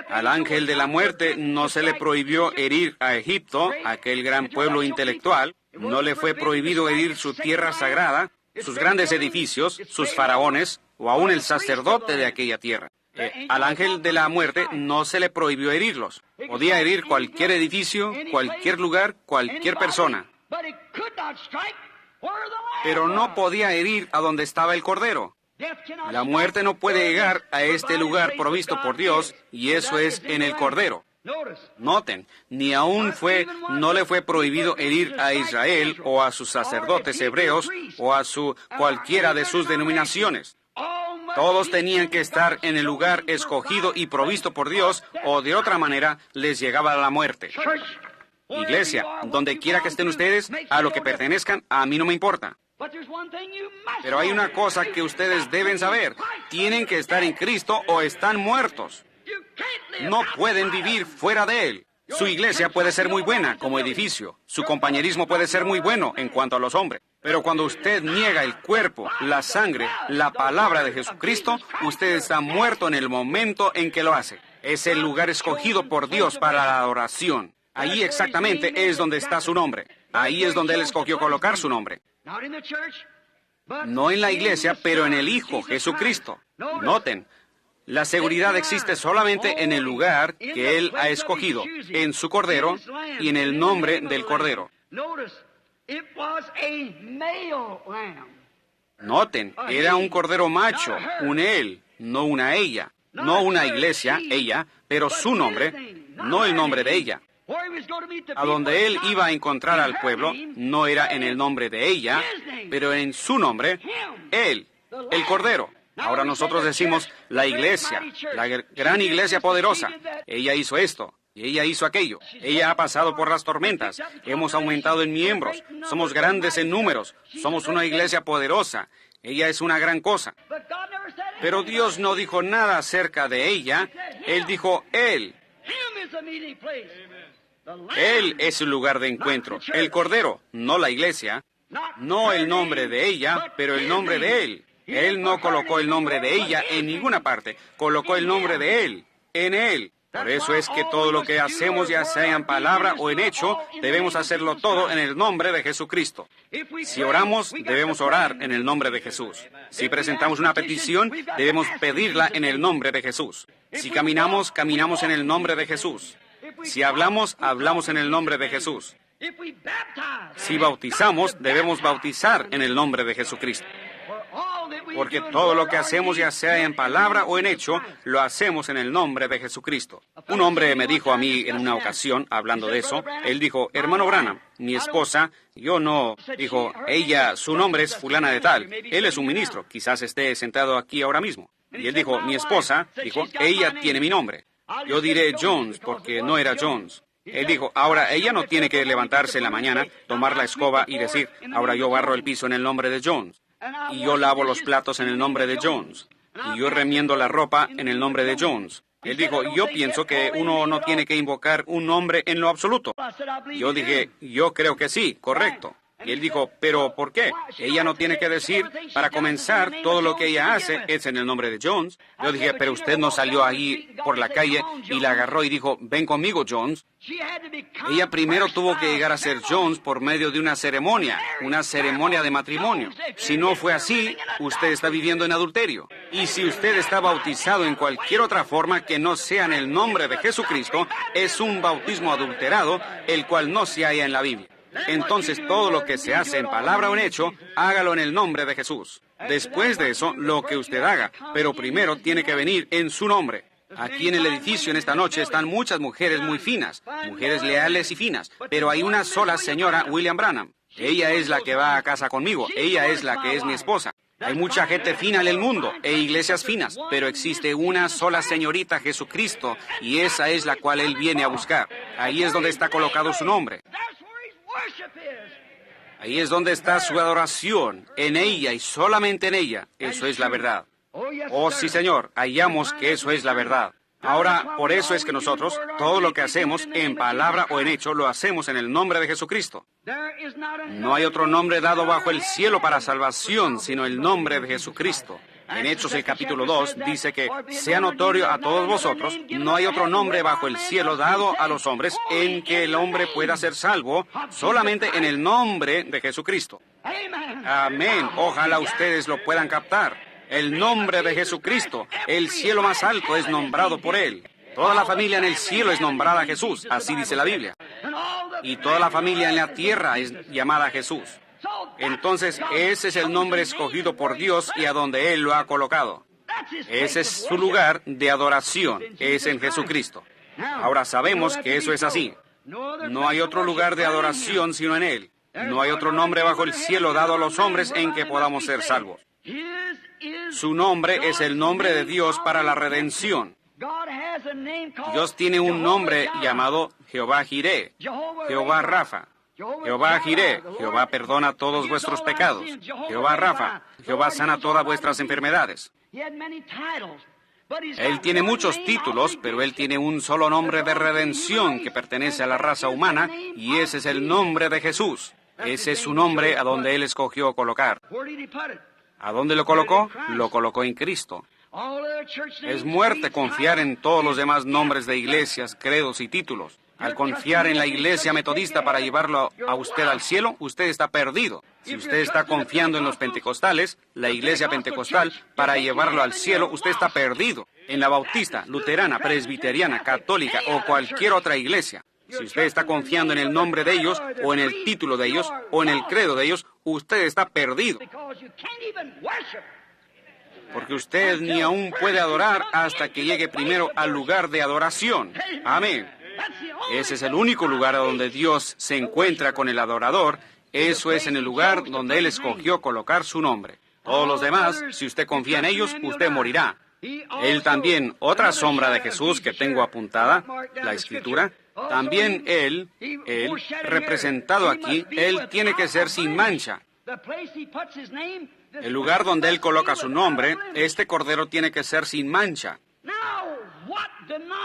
Al ángel de la muerte no se le prohibió herir a Egipto, aquel gran pueblo intelectual. No le fue prohibido herir su tierra sagrada, sus grandes edificios, sus faraones, o aún el sacerdote de aquella tierra. Al ángel de la muerte no se le prohibió herirlos. Podía herir cualquier edificio, cualquier lugar, cualquier persona. Pero no podía herir a donde estaba el Cordero. La muerte no puede llegar a este lugar provisto por Dios, y eso es en el Cordero. Noten, ni aún no le fue prohibido herir a Israel o a sus sacerdotes hebreos o a cualquiera de sus denominaciones. Todos tenían que estar en el lugar escogido y provisto por Dios, o de otra manera les llegaba la muerte. Iglesia, donde quiera que estén ustedes, a lo que pertenezcan, a mí no me importa. Pero hay una cosa que ustedes deben saber. Tienen que estar en Cristo o están muertos. No pueden vivir fuera de Él. Su iglesia puede ser muy buena como edificio. Su compañerismo puede ser muy bueno en cuanto a los hombres. Pero cuando usted niega el cuerpo, la sangre, la palabra de Jesucristo, usted está muerto en el momento en que lo hace. Es el lugar escogido por Dios para la adoración. Ahí exactamente es donde está su nombre. Ahí es donde Él escogió colocar su nombre. No en la iglesia, pero en el Hijo, Jesucristo. Noten, la seguridad existe solamente en el lugar que Él ha escogido, en su Cordero y en el nombre del Cordero. Noten, era un Cordero macho, un Él, no una ella. No una iglesia, ella, pero su nombre, no el nombre de ella. A donde Él iba a encontrar al pueblo, no era en el nombre de ella, pero en su nombre, Él, el Cordero. Ahora nosotros decimos, la iglesia, la gran iglesia poderosa. Ella hizo esto, y ella hizo aquello. Ella ha pasado por las tormentas. Hemos aumentado en miembros. Somos grandes en números. Somos una iglesia poderosa. Ella es una gran cosa. Pero Dios no dijo nada acerca de ella. Él dijo, Él. Él es el lugar de encuentro. El Cordero, no la iglesia. No el nombre de ella, pero el nombre de Él. Él no colocó el nombre de ella en ninguna parte. Colocó el nombre de Él, en Él. Por eso es que todo lo que hacemos, ya sea en palabra o en hecho, debemos hacerlo todo en el nombre de Jesucristo. Si oramos, debemos orar en el nombre de Jesús. Si presentamos una petición, debemos pedirla en el nombre de Jesús. Si caminamos, caminamos en el nombre de Jesús. Si hablamos, hablamos en el nombre de Jesús. Si bautizamos, debemos bautizar en el nombre de Jesucristo. Porque todo lo que hacemos, ya sea en palabra o en hecho, lo hacemos en el nombre de Jesucristo. Un hombre me dijo a mí en una ocasión, hablando de eso, él dijo, hermano Branham, mi esposa, dijo, ella, su nombre es fulana de tal, él es un ministro, quizás esté sentado aquí ahora mismo. Y él dijo, mi esposa, dijo, ella tiene mi nombre. Yo diré Jones, porque no era Jones. Él dijo, ahora ella no tiene que levantarse en la mañana, tomar la escoba y decir, ahora yo barro el piso en el nombre de Jones. Y yo lavo los platos en el nombre de Jones. Y yo remiendo la ropa en el nombre de Jones. Él dijo, yo pienso que uno no tiene que invocar un nombre en lo absoluto. Yo dije, yo creo que sí, correcto. Y él dijo, ¿pero por qué? Ella no tiene que decir, para comenzar, todo lo que ella hace es en el nombre de Jones. Yo dije, pero usted no salió ahí por la calle y la agarró y dijo, ven conmigo, Jones. Ella primero tuvo que llegar a ser Jones por medio de una ceremonia de matrimonio. Si no fue así, usted está viviendo en adulterio. Y si usted está bautizado en cualquier otra forma que no sea en el nombre de Jesucristo, es un bautismo adulterado, el cual no se halla en la Biblia. Entonces todo lo que se hace en palabra o en hecho, hágalo en el nombre de Jesús. Después de eso, lo que usted haga, pero primero tiene que venir en su nombre. Aquí en el edificio en esta noche están muchas mujeres muy finas, mujeres leales y finas, pero hay una sola señora, William Branham. Ella es la que va a casa conmigo, ella es la que es mi esposa. Hay mucha gente fina en el mundo e iglesias finas, pero existe una sola señorita Jesucristo y esa es la cual Él viene a buscar. Ahí es donde está colocado su nombre. Ahí es donde está su adoración, en ella y solamente en ella. Eso es la verdad. Oh, sí, Señor, hallamos que eso es la verdad. Ahora, por eso es que nosotros, todo lo que hacemos, en palabra o en hecho, lo hacemos en el nombre de Jesucristo. No hay otro nombre dado bajo el cielo para salvación, sino el nombre de Jesucristo. En Hechos el capítulo 2 dice que sea notorio a todos vosotros, no hay otro nombre bajo el cielo dado a los hombres en que el hombre pueda ser salvo, solamente en el nombre de Jesucristo. Amén. Ojalá ustedes lo puedan captar. El nombre de Jesucristo, el cielo más alto es nombrado por Él. Toda la familia en el cielo es nombrada Jesús, así dice la Biblia. Y toda la familia en la tierra es llamada Jesús. Entonces, ese es el nombre escogido por Dios y a donde Él lo ha colocado. Ese es su lugar de adoración, es en Jesucristo. Ahora sabemos que eso es así. No hay otro lugar de adoración sino en Él. No hay otro nombre bajo el cielo dado a los hombres en que podamos ser salvos. Su nombre es el nombre de Dios para la redención. Dios tiene un nombre llamado Jehová Jireh, Jehová Rafa. Jehová Jireh, Jehová perdona todos vuestros pecados. Jehová Rafa, Jehová sana todas vuestras enfermedades. Él tiene muchos títulos, pero Él tiene un solo nombre de redención que pertenece a la raza humana, y ese es el nombre de Jesús. Ese es su nombre a donde Él escogió colocar. ¿A dónde lo colocó? Lo colocó en Cristo. Es muerte confiar en todos los demás nombres de iglesias, credos y títulos. Al confiar en la iglesia metodista para llevarlo a usted al cielo, usted está perdido. Si usted está confiando en los pentecostales, la iglesia pentecostal, para llevarlo al cielo, usted está perdido. En la bautista, luterana, presbiteriana, católica o cualquier otra iglesia. Si usted está confiando en el nombre de ellos, o en el título de ellos, o en el credo de ellos, usted está perdido. Porque usted ni aún puede adorar hasta que llegue primero al lugar de adoración. Amén. Ese es el único lugar a donde Dios se encuentra con el adorador. Eso es en el lugar donde Él escogió colocar su nombre. Todos los demás, si usted confía en ellos, usted morirá. Él también, otra sombra de Jesús que tengo apuntada, la Escritura, también Él, representado aquí, Él tiene que ser sin mancha. El lugar donde Él coloca su nombre, este cordero tiene que ser sin mancha.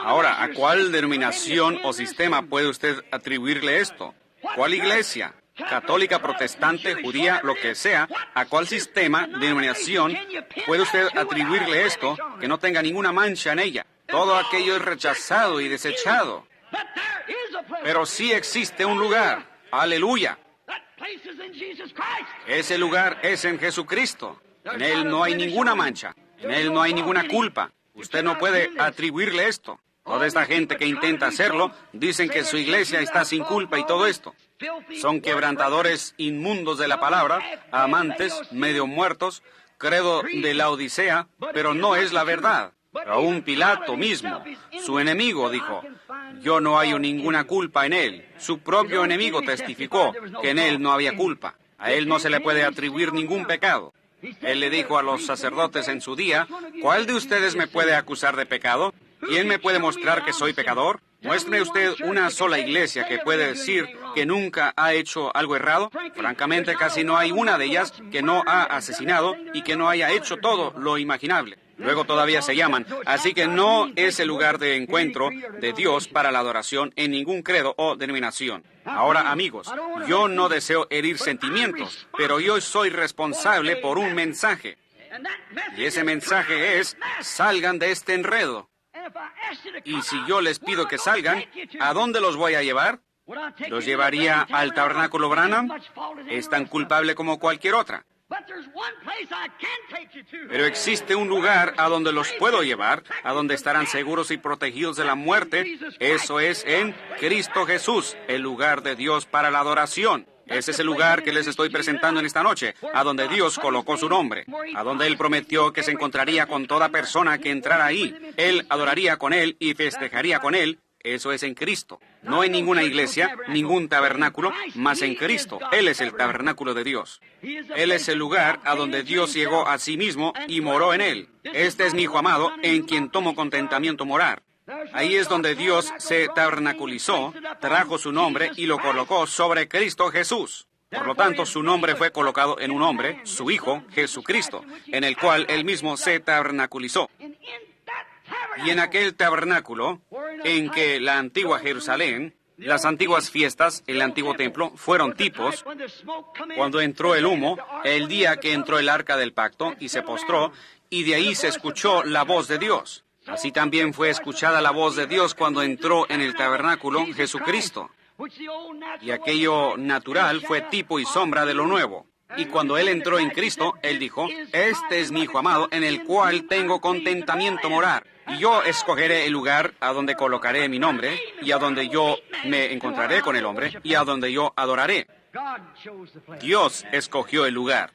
Ahora, ¿a cuál denominación o sistema puede usted atribuirle esto? ¿Cuál iglesia? Católica, protestante, judía, lo que sea, ¿a cuál sistema, denominación, puede usted atribuirle esto que no tenga ninguna mancha en ella? Todo aquello es rechazado y desechado. Pero sí existe un lugar. ¡Aleluya! Ese lugar es en Jesucristo. En Él no hay ninguna mancha. En Él no hay ninguna culpa. Usted no puede atribuirle esto. Toda esta gente que intenta hacerlo, dicen que su iglesia está sin culpa y todo esto. Son quebrantadores inmundos de la palabra, amantes, medio muertos, credo de la Odisea, pero no es la verdad. Aún Pilato mismo, su enemigo, dijo, yo no hallo ninguna culpa en él. Su propio enemigo testificó que en él no había culpa. A él no se le puede atribuir ningún pecado. Él le dijo a los sacerdotes en su día, ¿cuál de ustedes me puede acusar de pecado? ¿Quién me puede mostrar que soy pecador? Muéstrame usted una sola iglesia que puede decir que nunca ha hecho algo errado. Francamente, casi no hay una de ellas que no ha asesinado y que no haya hecho todo lo imaginable. Luego todavía se llaman. Así que no es el lugar de encuentro de Dios para la adoración en ningún credo o denominación. Ahora, amigos, yo no deseo herir sentimientos, pero yo soy responsable por un mensaje. Y ese mensaje es, salgan de este enredo. Y si yo les pido que salgan, ¿a dónde los voy a llevar? ¿Los llevaría al Tabernáculo Branham? Es tan culpable como cualquier otra. Pero existe un lugar a donde los puedo llevar, a donde estarán seguros y protegidos de la muerte. Eso es en Cristo Jesús, el lugar de Dios para la adoración. Ese es el lugar que les estoy presentando en esta noche, a donde Dios colocó su nombre, a donde Él prometió que se encontraría con toda persona que entrara ahí. Él adoraría con Él y festejaría con Él. Eso es en Cristo. No en ninguna iglesia, ningún tabernáculo, mas en Cristo. Él es el tabernáculo de Dios. Él es el lugar a donde Dios llegó a sí mismo y moró en él. Este es mi Hijo amado, en quien tomo contentamiento morar. Ahí es donde Dios se tabernaculizó, trajo su nombre y lo colocó sobre Cristo Jesús. Por lo tanto, su nombre fue colocado en un hombre, su Hijo, Jesucristo, en el cual él mismo se tabernaculizó. Y en aquel tabernáculo, en que la antigua Jerusalén, las antiguas fiestas, el antiguo templo, fueron tipos, cuando entró el humo, el día que entró el arca del pacto y se postró, y de ahí se escuchó la voz de Dios. Así también fue escuchada la voz de Dios cuando entró en el tabernáculo Jesucristo. Y aquello natural fue tipo y sombra de lo nuevo. Y cuando Él entró en Cristo, Él dijo, este es mi Hijo amado, en el cual tengo contentamiento morar. Y yo escogeré el lugar a donde colocaré mi nombre, y a donde yo me encontraré con el hombre, y a donde yo adoraré. Dios escogió el lugar.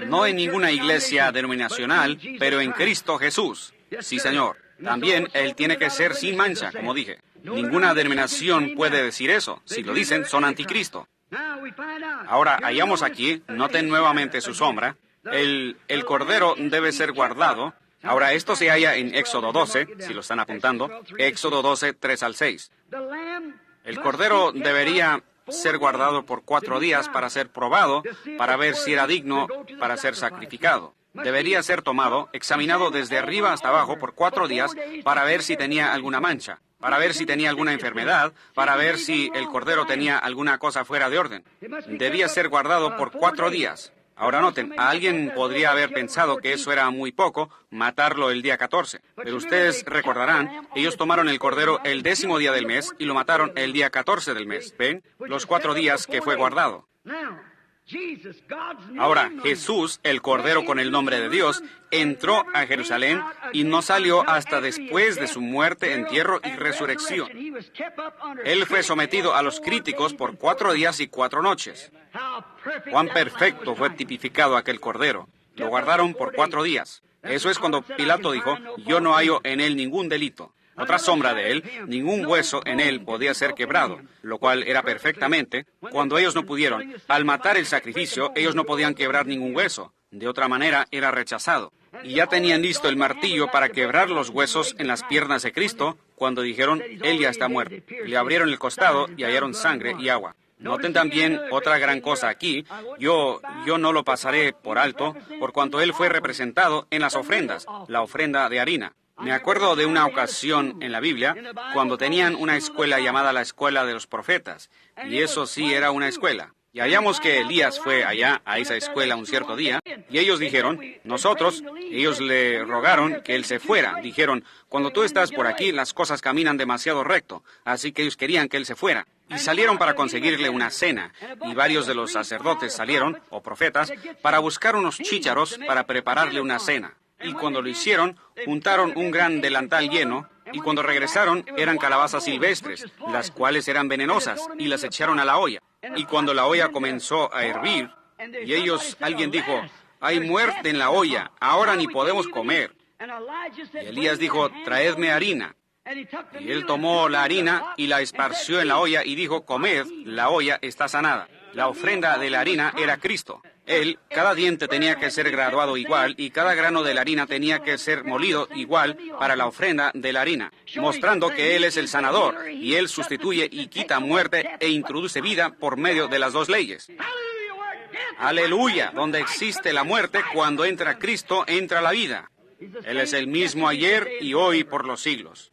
No en ninguna iglesia denominacional, pero en Cristo Jesús. Sí, Señor. También Él tiene que ser sin mancha, como dije. Ninguna denominación puede decir eso. Si lo dicen, son anticristo. Ahora, hallamos aquí, noten nuevamente su sombra, el cordero debe ser guardado. Ahora, esto se halla en Éxodo 12, si lo están apuntando, Éxodo 12, 3 al 6. El cordero debería ser guardado por 4 días para ser probado, para ver si era digno para ser sacrificado. Debería ser tomado, examinado desde arriba hasta abajo por 4 días para ver si tenía alguna mancha, para ver si tenía alguna enfermedad, para ver si el cordero tenía alguna cosa fuera de orden. Debía ser guardado por 4 días. Ahora noten, alguien podría haber pensado que eso era muy poco, matarlo el día 14. Pero ustedes recordarán, ellos tomaron el cordero el 10º día del mes y lo mataron el día 14 del mes. ¿Ven? Los 4 días que fue guardado. Ahora, Jesús, el Cordero con el nombre de Dios, entró a Jerusalén y no salió hasta después de su muerte, entierro y resurrección. Él fue sometido a los críticos por 4 días y 4 noches. Cuán perfecto fue tipificado aquel Cordero. Lo guardaron por 4 días. Eso es cuando Pilato dijo, yo no hallo en él ningún delito. Otra sombra de él, ningún hueso en él podía ser quebrado, lo cual era perfectamente. Cuando ellos no pudieron, al matar el sacrificio, ellos no podían quebrar ningún hueso. De otra manera, era rechazado. Y ya tenían listo el martillo para quebrar los huesos en las piernas de Cristo, cuando dijeron, Él ya está muerto. Le abrieron el costado y hallaron sangre y agua. Noten también otra gran cosa aquí. Yo no lo pasaré por alto, por cuanto Él fue representado en las ofrendas, la ofrenda de harina. Me acuerdo de una ocasión en la Biblia, cuando tenían una escuela llamada la Escuela de los Profetas, y eso sí era una escuela. Y hallamos que Elías fue allá a esa escuela un cierto día, y ellos dijeron, ellos le rogaron que él se fuera. Dijeron, cuando tú estás por aquí, las cosas caminan demasiado recto, así que ellos querían que él se fuera. Y salieron para conseguirle una cena, y varios de los sacerdotes salieron, o profetas, para buscar unos chícharos para prepararle una cena. Y cuando lo hicieron, juntaron un gran delantal lleno, y cuando regresaron eran calabazas silvestres, las cuales eran venenosas, y las echaron a la olla. Y cuando la olla comenzó a hervir, y alguien dijo, hay muerte en la olla, ahora ni podemos comer. Y Elías dijo, traedme harina. Y él tomó la harina y la esparció en la olla y dijo, comed, la olla está sanada. La ofrenda de la harina era Cristo. Él, cada diente tenía que ser graduado igual y cada grano de la harina tenía que ser molido igual para la ofrenda de la harina, mostrando que Él es el sanador y Él sustituye y quita muerte e introduce vida por medio de las 2 leyes. Aleluya, donde existe la muerte, cuando entra Cristo, entra la vida. Él es el mismo ayer y hoy por los siglos.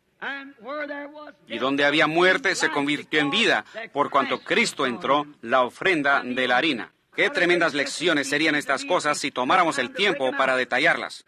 Y donde había muerte se convirtió en vida, por cuanto Cristo entró, la ofrenda de la harina. Qué tremendas lecciones serían estas cosas si tomáramos el tiempo para detallarlas.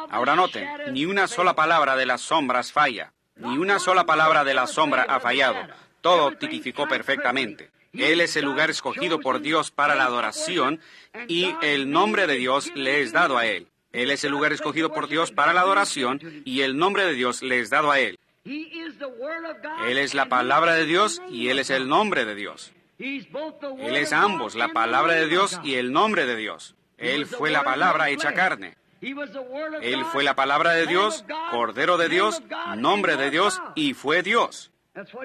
Ahora noten, ni una sola palabra de las sombras falla. Ni una sola palabra de la sombra ha fallado. Todo tipificó perfectamente. Él es el lugar escogido por Dios para la adoración y el nombre de Dios le es dado a Él. Él es el lugar escogido por Dios para la adoración y el nombre de Dios le es dado a Él. Él es la palabra de Dios y Él es el nombre de Dios. Él es ambos, la palabra de Dios y el nombre de Dios. Él fue la palabra hecha carne. Él fue la palabra de Dios, Cordero de Dios, nombre de Dios, y fue Dios.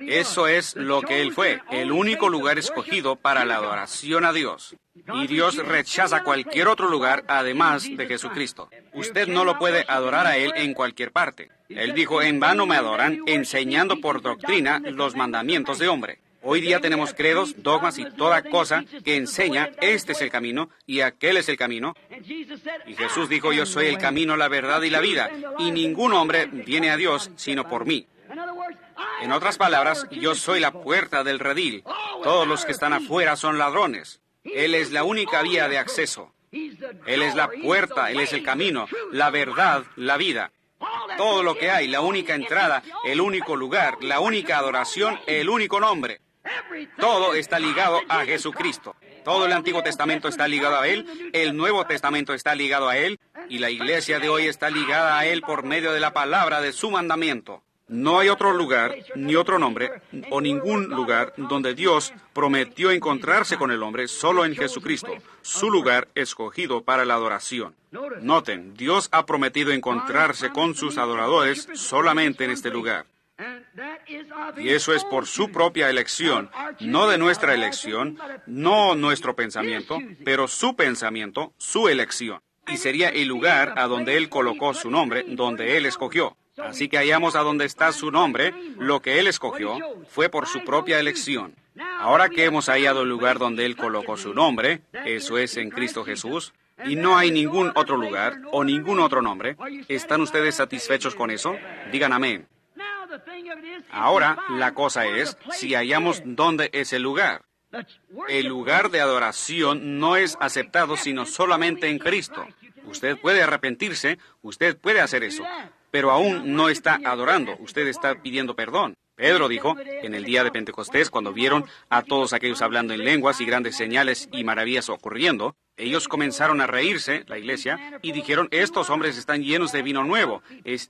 Eso es lo que Él fue, el único lugar escogido para la adoración a Dios. Y Dios rechaza cualquier otro lugar además de Jesucristo. Usted no lo puede adorar a Él en cualquier parte. Él dijo, en vano me adoran, enseñando por doctrina los mandamientos de hombre. Hoy día tenemos credos, dogmas y toda cosa que enseña, este es el camino y aquel es el camino. Y Jesús dijo, yo soy el camino, la verdad y la vida, y ningún hombre viene a Dios sino por mí. En otras palabras, yo soy la puerta del redil. Todos los que están afuera son ladrones. Él es la única vía de acceso. Él es la puerta, Él es el camino, la verdad, la vida. Todo lo que hay, la única entrada, el único lugar, la única adoración, el único nombre. Todo está ligado a Jesucristo. Todo el Antiguo Testamento está ligado a Él, el Nuevo Testamento está ligado a Él, y la iglesia de hoy está ligada a Él por medio de la palabra de su mandamiento. No hay otro lugar, ni otro nombre, o ningún lugar donde Dios prometió encontrarse con el hombre, solo en Jesucristo, su lugar escogido para la adoración. Noten, Dios ha prometido encontrarse con sus adoradores solamente en este lugar. Y eso es por su propia elección, no de nuestra elección, no nuestro pensamiento, pero su pensamiento, su elección. Y sería el lugar a donde Él colocó su nombre, donde Él escogió. Así que hallamos a donde está su nombre, lo que Él escogió fue por su propia elección. Ahora que hemos hallado el lugar donde Él colocó su nombre, eso es en Cristo Jesús, y no hay ningún otro lugar o ningún otro nombre, ¿están ustedes satisfechos con eso? Digan amén. Ahora, la cosa es, si hallamos dónde es el lugar. El lugar de adoración no es aceptado sino solamente en Cristo. Usted puede arrepentirse, usted puede hacer eso, pero aún no está adorando, usted está pidiendo perdón. Pedro dijo, en el día de Pentecostés, cuando vieron a todos aquellos hablando en lenguas y grandes señales y maravillas ocurriendo, ellos comenzaron a reírse, la iglesia, y dijeron, estos hombres están llenos de vino nuevo.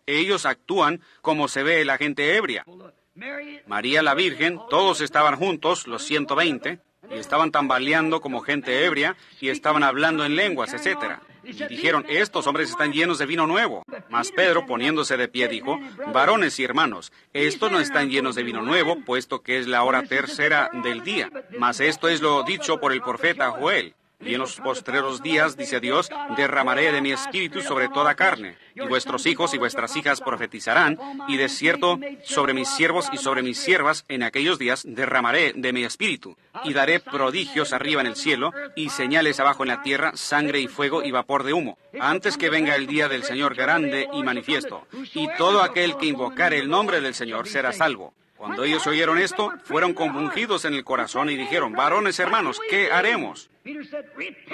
Ellos actúan como se ve la gente ebria. María la Virgen, todos estaban juntos, los 120, y estaban tambaleando como gente ebria, y estaban hablando en lenguas, etc. Y dijeron, estos hombres están llenos de vino nuevo. Mas Pedro, poniéndose de pie, dijo, varones y hermanos, estos no están llenos de vino nuevo, puesto que es la hora tercera del día. Mas esto es lo dicho por el profeta Joel. Y en los postreros días, dice Dios, derramaré de mi espíritu sobre toda carne, y vuestros hijos y vuestras hijas profetizarán, y de cierto, sobre mis siervos y sobre mis siervas, en aquellos días derramaré de mi espíritu, y daré prodigios arriba en el cielo, y señales abajo en la tierra, sangre y fuego y vapor de humo, antes que venga el día del Señor grande y manifiesto, y todo aquel que invocare el nombre del Señor será salvo. Cuando ellos oyeron esto, fueron compungidos en el corazón y dijeron, varones hermanos, ¿qué haremos?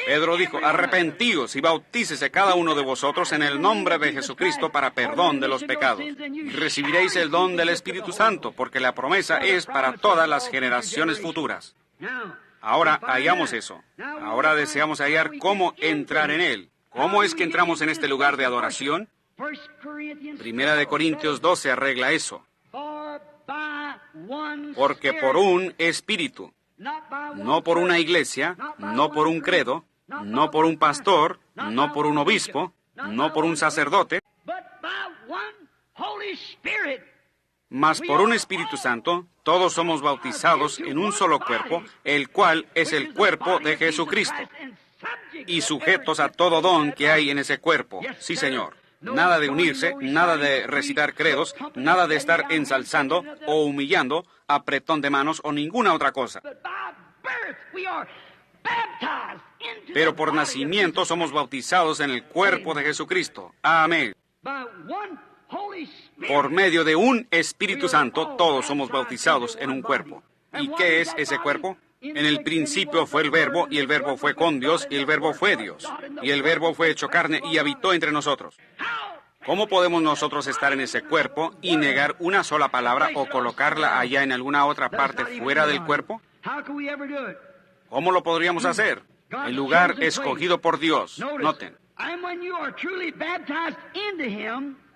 Pedro dijo, arrepentíos y bautícese cada uno de vosotros en el nombre de Jesucristo para perdón de los pecados. Y recibiréis el don del Espíritu Santo, porque la promesa es para todas las generaciones futuras. Ahora hallamos eso. Ahora deseamos hallar cómo entrar en Él. ¿Cómo es que entramos en este lugar de adoración? Primera de Corintios 12 arregla eso. Porque por un espíritu, no por una iglesia, no por un credo, no por un pastor, no por un obispo, no por un sacerdote, mas por un Espíritu Santo, todos somos bautizados en un solo cuerpo, el cual es el cuerpo de Jesucristo, y sujetos a todo don que hay en ese cuerpo. Sí, Señor. Nada de unirse, nada de recitar credos, nada de estar ensalzando o humillando, apretón de manos o ninguna otra cosa. Pero por nacimiento somos bautizados en el cuerpo de Jesucristo. Amén. Por medio de un Espíritu Santo, todos somos bautizados en un cuerpo. ¿Y qué es ese cuerpo? En el principio fue el Verbo, y el Verbo fue con Dios, y el Verbo fue Dios. Y el Verbo fue hecho carne y habitó entre nosotros. ¿Cómo podemos nosotros estar en ese cuerpo y negar una sola palabra o colocarla allá en alguna otra parte fuera del cuerpo? ¿Cómo lo podríamos hacer? El lugar escogido por Dios. Noten.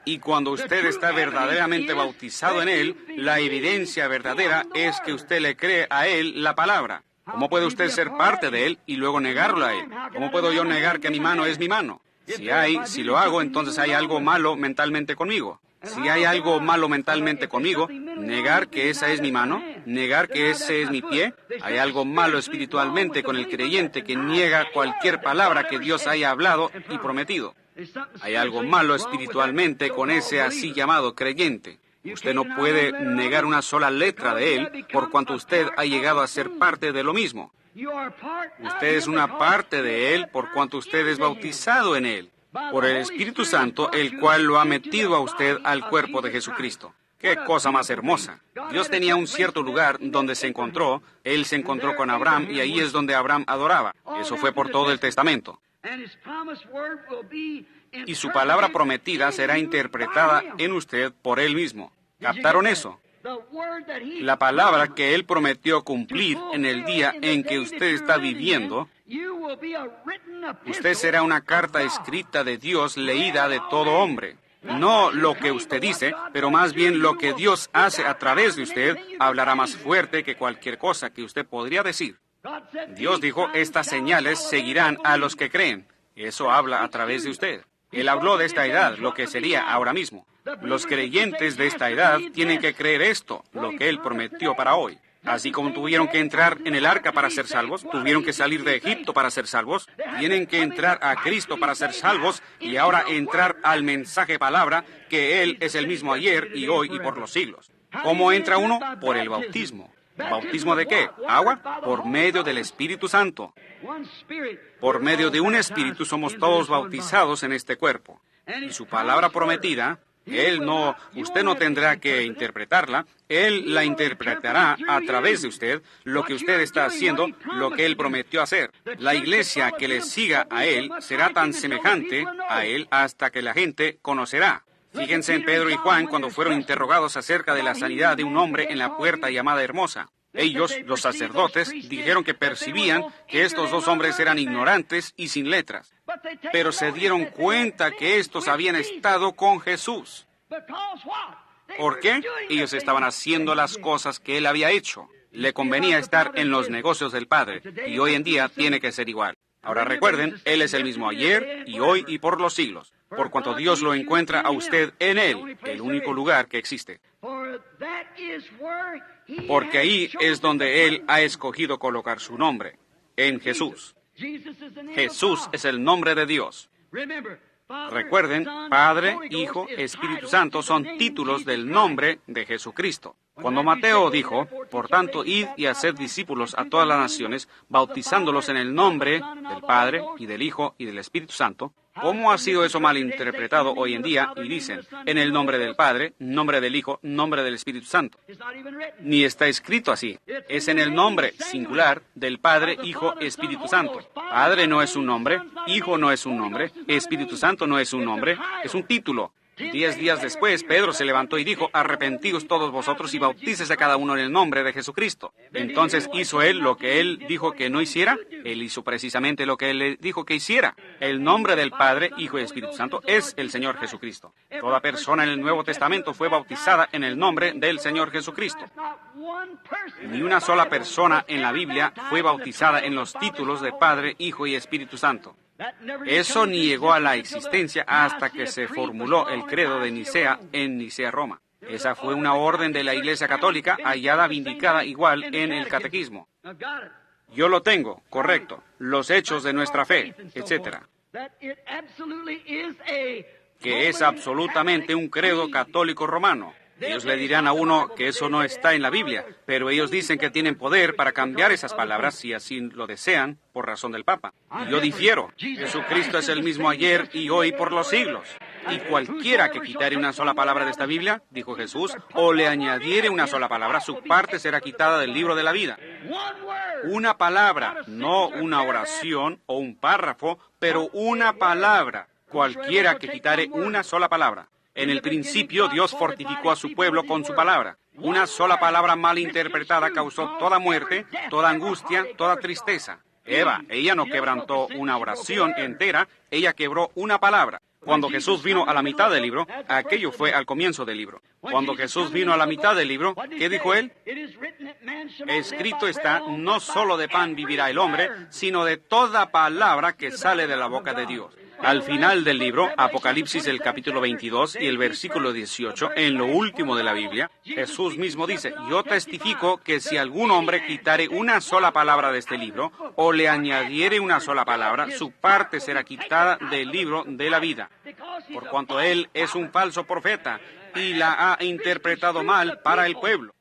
Y cuando usted está verdaderamente bautizado en Él, la evidencia verdadera es que usted le cree a Él la palabra. ¿Cómo puede usted ser parte de Él y luego negarlo a Él? ¿Cómo puedo yo negar que mi mano es mi mano? Si lo hago, entonces hay algo malo mentalmente conmigo. Si hay algo malo mentalmente conmigo, negar que esa es mi mano, negar que ese es mi pie, hay algo malo espiritualmente con el creyente que niega cualquier palabra que Dios haya hablado y prometido. Hay algo malo espiritualmente con ese así llamado creyente. Usted no puede negar una sola letra de él por cuanto usted ha llegado a ser parte de lo mismo. Usted es una parte de él por cuanto usted es bautizado en él, por el Espíritu Santo, el cual lo ha metido a usted al cuerpo de Jesucristo. ¡Qué cosa más hermosa! Dios tenía un cierto lugar donde se encontró. Él se encontró con Abraham y ahí es donde Abraham adoraba. Eso fue por todo el Testamento. Y su palabra prometida será interpretada en usted por Él mismo. ¿Captaron eso? La palabra que Él prometió cumplir en el día en que usted está viviendo, usted será una carta escrita de Dios leída de todo hombre. No lo que usted dice, pero más bien lo que Dios hace a través de usted hablará más fuerte que cualquier cosa que usted podría decir. Dios dijo, estas señales seguirán a los que creen. Eso habla a través de usted. Él habló de esta edad, lo que sería ahora mismo. Los creyentes de esta edad tienen que creer esto, lo que Él prometió para hoy. Así como tuvieron que entrar en el arca para ser salvos, tuvieron que salir de Egipto para ser salvos, tienen que entrar a Cristo para ser salvos y ahora entrar al mensaje palabra, que Él es el mismo ayer y hoy y por los siglos. ¿Cómo entra uno? Por el bautismo. ¿Bautismo de qué? ¿Agua? Por medio del Espíritu Santo. Por medio de un Espíritu somos todos bautizados en este cuerpo. Y su palabra prometida, usted no tendrá que interpretarla, Él la interpretará a través de usted, lo que usted está haciendo, lo que Él prometió hacer. La iglesia que le siga a Él será tan semejante a Él hasta que la gente conocerá. Fíjense en Pedro y Juan cuando fueron interrogados acerca de la sanidad de un hombre en la puerta llamada Hermosa. Ellos, los sacerdotes, dijeron que percibían que estos dos hombres eran ignorantes y sin letras, pero se dieron cuenta que estos habían estado con Jesús. ¿Por qué? Ellos estaban haciendo las cosas que Él había hecho. Le convenía estar en los negocios del Padre, y hoy en día tiene que ser igual. Ahora recuerden, Él es el mismo ayer y hoy y por los siglos, por cuanto Dios lo encuentra a usted en Él, el único lugar que existe. Porque ahí es donde Él ha escogido colocar su nombre, en Jesús. Jesús es el nombre de Dios. Recuerden, Padre, Hijo, Espíritu Santo son títulos del nombre de Jesucristo. Cuando Mateo dijo, por tanto, id y haced discípulos a todas las naciones, bautizándolos en el nombre del Padre, y del Hijo, y del Espíritu Santo, ¿cómo ha sido eso malinterpretado hoy en día? Y dicen, en el nombre del Padre, nombre del Hijo, nombre del Espíritu Santo. Ni está escrito así. Es en el nombre singular del Padre, Hijo, Espíritu Santo. Padre no es un nombre, Hijo no es un nombre, Espíritu Santo no es un nombre, es un título. 10 días después, Pedro se levantó y dijo, arrepentíos todos vosotros y bautícese a cada uno en el nombre de Jesucristo. Entonces hizo él lo que él dijo que no hiciera. Él hizo precisamente lo que él le dijo que hiciera. El nombre del Padre, Hijo y Espíritu Santo es el Señor Jesucristo. Toda persona en el Nuevo Testamento fue bautizada en el nombre del Señor Jesucristo. Ni una sola persona en la Biblia fue bautizada en los títulos de Padre, Hijo y Espíritu Santo. Eso ni llegó a la existencia hasta que se formuló el credo de Nicea en Nicea, Roma. Esa fue una orden de la Iglesia Católica hallada vindicada igual en el Catecismo. Yo lo tengo, correcto. Los hechos de nuestra fe, etc. Que es absolutamente un credo católico romano. Ellos le dirán a uno que eso no está en la Biblia, pero ellos dicen que tienen poder para cambiar esas palabras si así lo desean por razón del Papa. Y yo difiero. Jesucristo es el mismo ayer y hoy por los siglos. Y cualquiera que quitare una sola palabra de esta Biblia, dijo Jesús, o le añadiere una sola palabra, su parte será quitada del libro de la vida. Una palabra, no una oración o un párrafo, pero una palabra. Cualquiera que quitare una sola palabra. En el principio, Dios fortificó a su pueblo con su palabra. Una sola palabra mal interpretada causó toda muerte, toda angustia, toda tristeza. Eva, ella no quebrantó una oración entera, ella quebró una palabra. Cuando Jesús vino a la mitad del libro, aquello fue al comienzo del libro. Cuando Jesús vino a la mitad del libro, ¿qué dijo él? Escrito está, no solo de pan vivirá el hombre, sino de toda palabra que sale de la boca de Dios. Al final del libro, Apocalipsis, el capítulo 22 y el versículo 18, en lo último de la Biblia, Jesús mismo dice, yo testifico que si algún hombre quitare una sola palabra de este libro, o le añadiere una sola palabra, su parte será quitada del libro de la vida. Por cuanto él es un falso profeta, y la ha interpretado mal para el pueblo.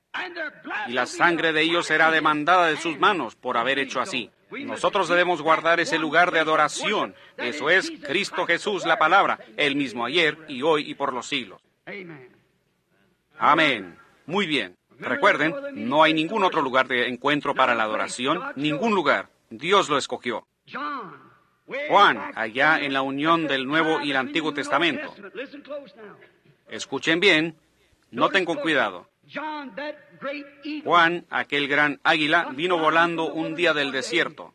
Y la sangre de ellos será demandada de sus manos por haber hecho así. Nosotros debemos guardar ese lugar de adoración. Eso es Cristo Jesús, la palabra, el mismo ayer y hoy y por los siglos. Amén. Muy bien. Recuerden, no hay ningún otro lugar de encuentro para la adoración, ningún lugar. Dios lo escogió. Juan, allá en la unión del Nuevo y el Antiguo Testamento. Escuchen bien, noten con cuidado. Juan, aquel gran águila, vino volando un día del desierto.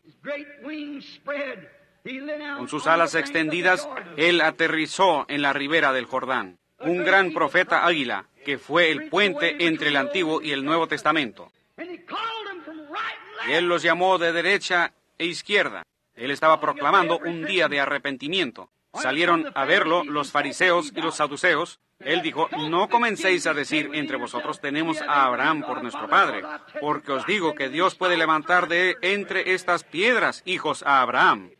Con sus alas extendidas, él aterrizó en la ribera del Jordán. Un gran profeta águila, que fue el puente entre el Antiguo y el Nuevo Testamento. Y él los llamó de derecha e izquierda. Él estaba proclamando un día de arrepentimiento. Salieron a verlo los fariseos y los saduceos. Él dijo, no comencéis a decir entre vosotros, tenemos a Abraham por nuestro padre, porque os digo que Dios puede levantar de entre estas piedras hijos a Abraham.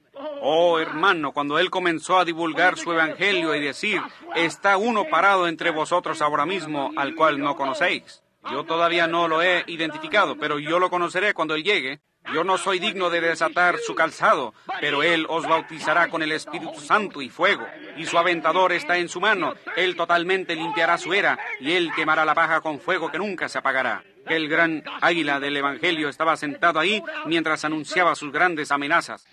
Oh, hermano, cuando él comenzó a divulgar su evangelio y decir, está uno parado entre vosotros ahora mismo, al cual no conocéis. Yo todavía no lo he identificado, pero yo lo conoceré cuando él llegue. Yo no soy digno de desatar su calzado, pero él os bautizará con el Espíritu Santo y fuego, y su aventador está en su mano. Él totalmente limpiará su era, y él quemará la paja con fuego que nunca se apagará. El gran águila del Evangelio estaba sentado ahí mientras anunciaba sus grandes amenazas.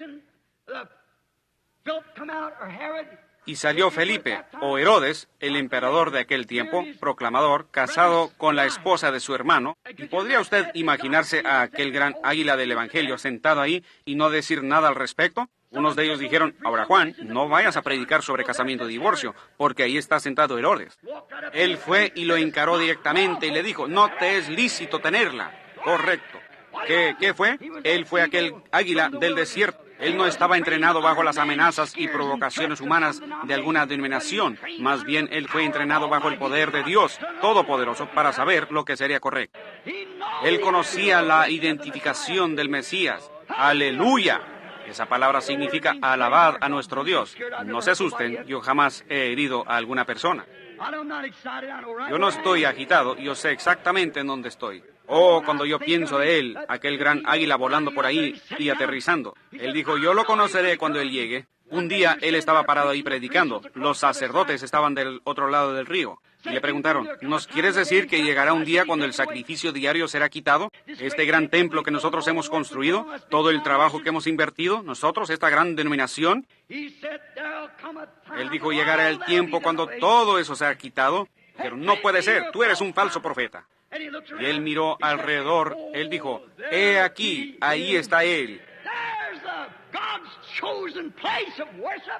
Y salió Felipe, o Herodes, el emperador de aquel tiempo, proclamador, casado con la esposa de su hermano. ¿Y podría usted imaginarse a aquel gran águila del Evangelio sentado ahí y no decir nada al respecto? Unos de ellos dijeron, ahora Juan, no vayas a predicar sobre casamiento y divorcio, porque ahí está sentado Herodes. Él fue y lo encaró directamente y le dijo, no te es lícito tenerla. Correcto. ¿Qué fue? Él fue aquel águila del desierto. Él no estaba entrenado bajo las amenazas y provocaciones humanas de alguna denominación. Más bien, él fue entrenado bajo el poder de Dios Todopoderoso para saber lo que sería correcto. Él conocía la identificación del Mesías. ¡Aleluya! Esa palabra significa alabad a nuestro Dios. No se asusten, yo jamás he herido a alguna persona. Yo no estoy agitado, yo sé exactamente en dónde estoy. Oh, cuando yo pienso de él, aquel gran águila volando por ahí y aterrizando. Él dijo, yo lo conoceré cuando él llegue. Un día él estaba parado ahí predicando. Los sacerdotes estaban del otro lado del río. Y le preguntaron, ¿nos quieres decir que llegará un día cuando el sacrificio diario será quitado? Este gran templo que nosotros hemos construido, todo el trabajo que hemos invertido, nosotros, esta gran denominación. Él dijo, llegará el tiempo cuando todo eso será quitado. Pero no puede ser, tú eres un falso profeta. Y él miró alrededor, él dijo, he aquí, ahí está él.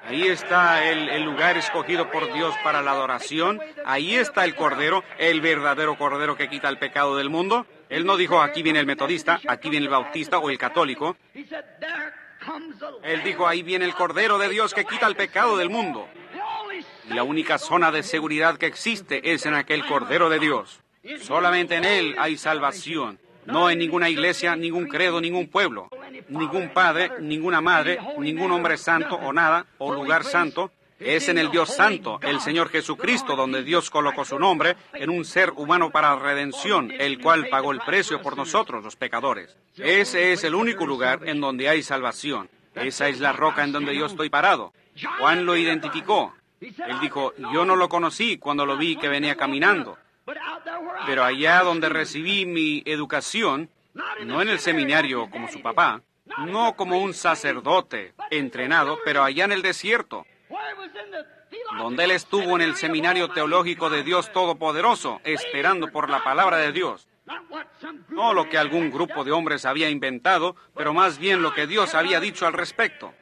Ahí está el lugar escogido por Dios para la adoración. Ahí está el Cordero, el verdadero Cordero que quita el pecado del mundo. Él no dijo, aquí viene el metodista, aquí viene el bautista o el católico. Él dijo, ahí viene el Cordero de Dios que quita el pecado del mundo. Y la única zona de seguridad que existe es en aquel Cordero de Dios. Solamente en Él hay salvación. No en ninguna iglesia, ningún credo, ningún pueblo, ningún padre, ninguna madre, ningún hombre santo o nada, o lugar santo. Es en el Dios Santo, el Señor Jesucristo, donde Dios colocó su nombre en un ser humano para redención, el cual pagó el precio por nosotros, los pecadores. Ese es el único lugar en donde hay salvación. Esa es la roca en donde yo estoy parado. Juan lo identificó. Él dijo, yo no lo conocí cuando lo vi que venía caminando. Pero allá donde recibí mi educación, no en el seminario como su papá, no como un sacerdote entrenado, pero allá en el desierto, donde él estuvo en el seminario teológico de Dios Todopoderoso, esperando por la palabra de Dios. No lo que algún grupo de hombres había inventado, pero más bien lo que Dios había dicho al respecto.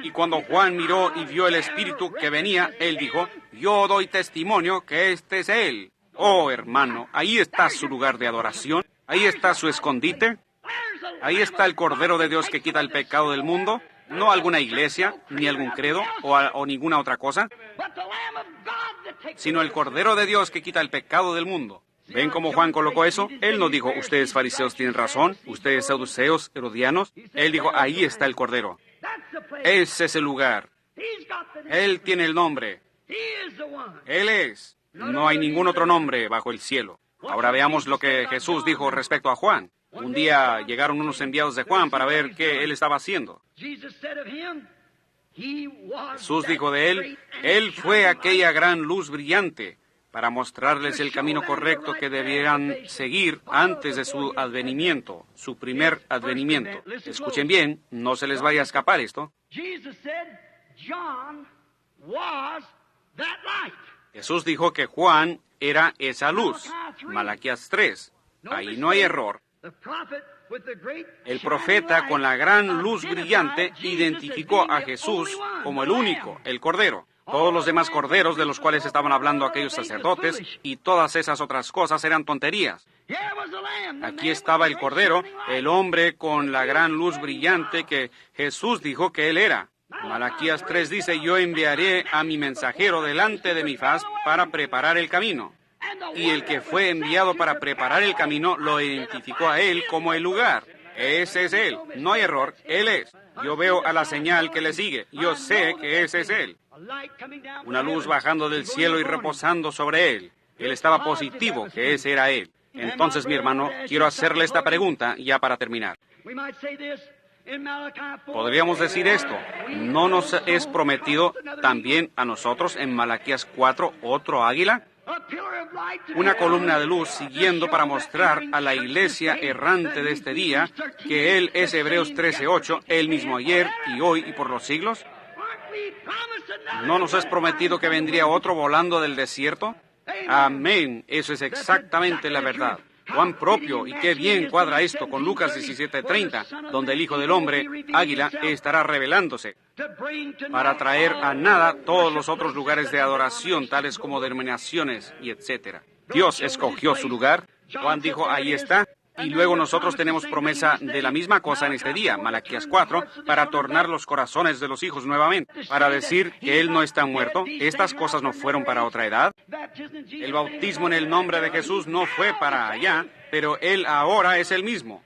Y cuando Juan miró y vio el Espíritu que venía, él dijo, yo doy testimonio que este es él. Oh, hermano, ahí está su lugar de adoración, ahí está su escondite, ahí está el Cordero de Dios que quita el pecado del mundo. No alguna iglesia, ni algún credo, o ninguna otra cosa, sino el Cordero de Dios que quita el pecado del mundo. ¿Ven cómo Juan colocó eso? Él no dijo, ustedes fariseos tienen razón, ustedes saduceos, herodianos. Él dijo, ahí está el Cordero. Ese es el lugar. Él tiene el nombre. Él es. No hay ningún otro nombre bajo el cielo. Ahora veamos lo que Jesús dijo respecto a Juan. Un día llegaron unos enviados de Juan para ver qué él estaba haciendo. Jesús dijo de él fue aquella gran luz brillante para mostrarles el camino correcto que debieran seguir antes de su advenimiento, su primer advenimiento. Escuchen bien, no se les vaya a escapar esto. Jesús dijo que Juan era esa luz. Malaquías 3. Ahí no hay error. El profeta con la gran luz brillante identificó a Jesús como el único, el Cordero. Todos los demás corderos de los cuales estaban hablando aquellos sacerdotes y todas esas otras cosas eran tonterías. Aquí estaba el Cordero, el hombre con la gran luz brillante que Jesús dijo que él era. Malaquías 3 dice, yo enviaré a mi mensajero delante de mi faz para preparar el camino. Y el que fue enviado para preparar el camino lo identificó a él como el lugar. Ese es él. No hay error. Él es. Yo veo a la señal que le sigue. Yo sé que ese es él. Una luz bajando del cielo y reposando sobre él. Él estaba positivo que ese era él. Entonces, mi hermano, quiero hacerle esta pregunta ya para terminar. Podríamos decir esto. ¿No nos es prometido también a nosotros en Malaquías 4 otro águila? Una columna de luz siguiendo para mostrar a la iglesia errante de este día que Él es Hebreos 13:8, el mismo ayer y hoy y por los siglos. ¿No nos es prometido que vendría otro volando del desierto? Amén, eso es exactamente la verdad. Cuán propio y qué bien cuadra esto con Lucas 17:30, donde el Hijo del Hombre, águila, estará revelándose para traer a nada todos los otros lugares de adoración, tales como denominaciones y etcétera. Dios escogió su lugar. Juan dijo, ahí está. Y luego nosotros tenemos promesa de la misma cosa en este día, Malaquías 4, para tornar los corazones de los hijos nuevamente, para decir que Él no está muerto. Estas cosas no fueron para otra edad. El bautismo en el nombre de Jesús no fue para allá, pero Él ahora es el mismo.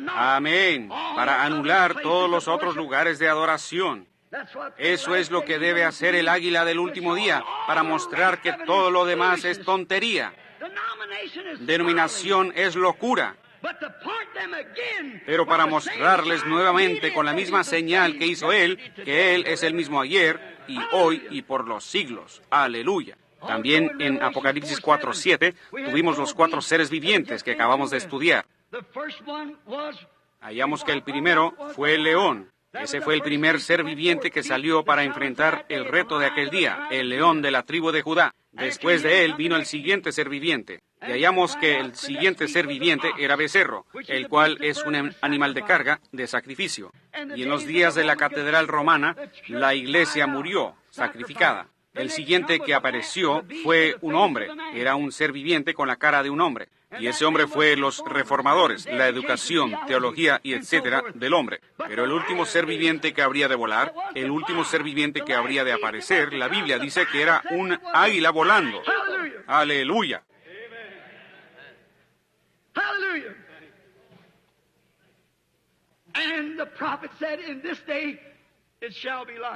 Amén. Para anular todos los otros lugares de adoración. Eso es lo que debe hacer el águila del último día, para mostrar que todo lo demás es tontería. Denominación es locura. Pero para mostrarles nuevamente con la misma señal que hizo Él, que Él es el mismo ayer y hoy y por los siglos. Aleluya. También en Apocalipsis 4:7 tuvimos los 4 seres vivientes que acabamos de estudiar. Hallamos que el primero fue el león. Ese fue el primer ser viviente que salió para enfrentar el reto de aquel día, el león de la tribu de Judá. Después de él vino el siguiente ser viviente. Y hallamos que el siguiente ser viviente era becerro, el cual es un animal de carga, de sacrificio. Y en los días de la catedral romana, la iglesia murió, sacrificada. El siguiente que apareció fue un hombre, era un ser viviente con la cara de un hombre. Y ese hombre fue los reformadores, la educación, teología y etcétera del hombre. Pero el último ser viviente que habría de volar, el último ser viviente que habría de aparecer, la Biblia dice que era un águila volando. Aleluya.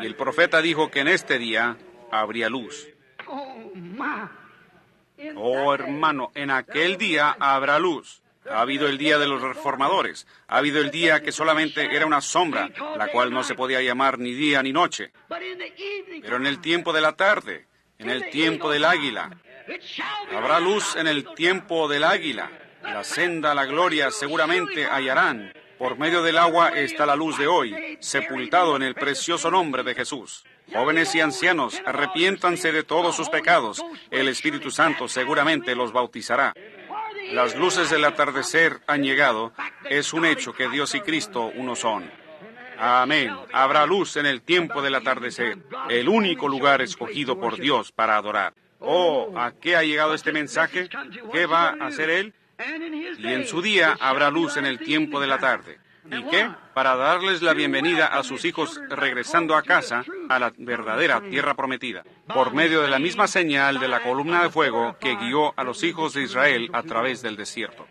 Y el profeta dijo que en este día habría luz. Oh, hermano, en aquel día habrá luz. Ha habido el día de los reformadores. Ha habido el día que solamente era una sombra, la cual no se podía llamar ni día ni noche. Pero en el tiempo de la tarde, en el tiempo del águila, habrá luz en el tiempo del águila. La senda a la gloria seguramente hallarán. Por medio del agua está la luz de hoy, sepultado en el precioso nombre de Jesús. Jóvenes y ancianos, arrepiéntanse de todos sus pecados. El Espíritu Santo seguramente los bautizará. Las luces del atardecer han llegado. Es un hecho que Dios y Cristo uno son. Amén. Habrá luz en el tiempo del atardecer, el único lugar escogido por Dios para adorar. Oh, ¿a qué ha llegado este mensaje? ¿Qué va a hacer Él? Y en su día habrá luz en el tiempo de la tarde. ¿Y qué? Para darles la bienvenida a sus hijos regresando a casa, a la verdadera tierra prometida, por medio de la misma señal de la columna de fuego que guió a los hijos de Israel a través del desierto.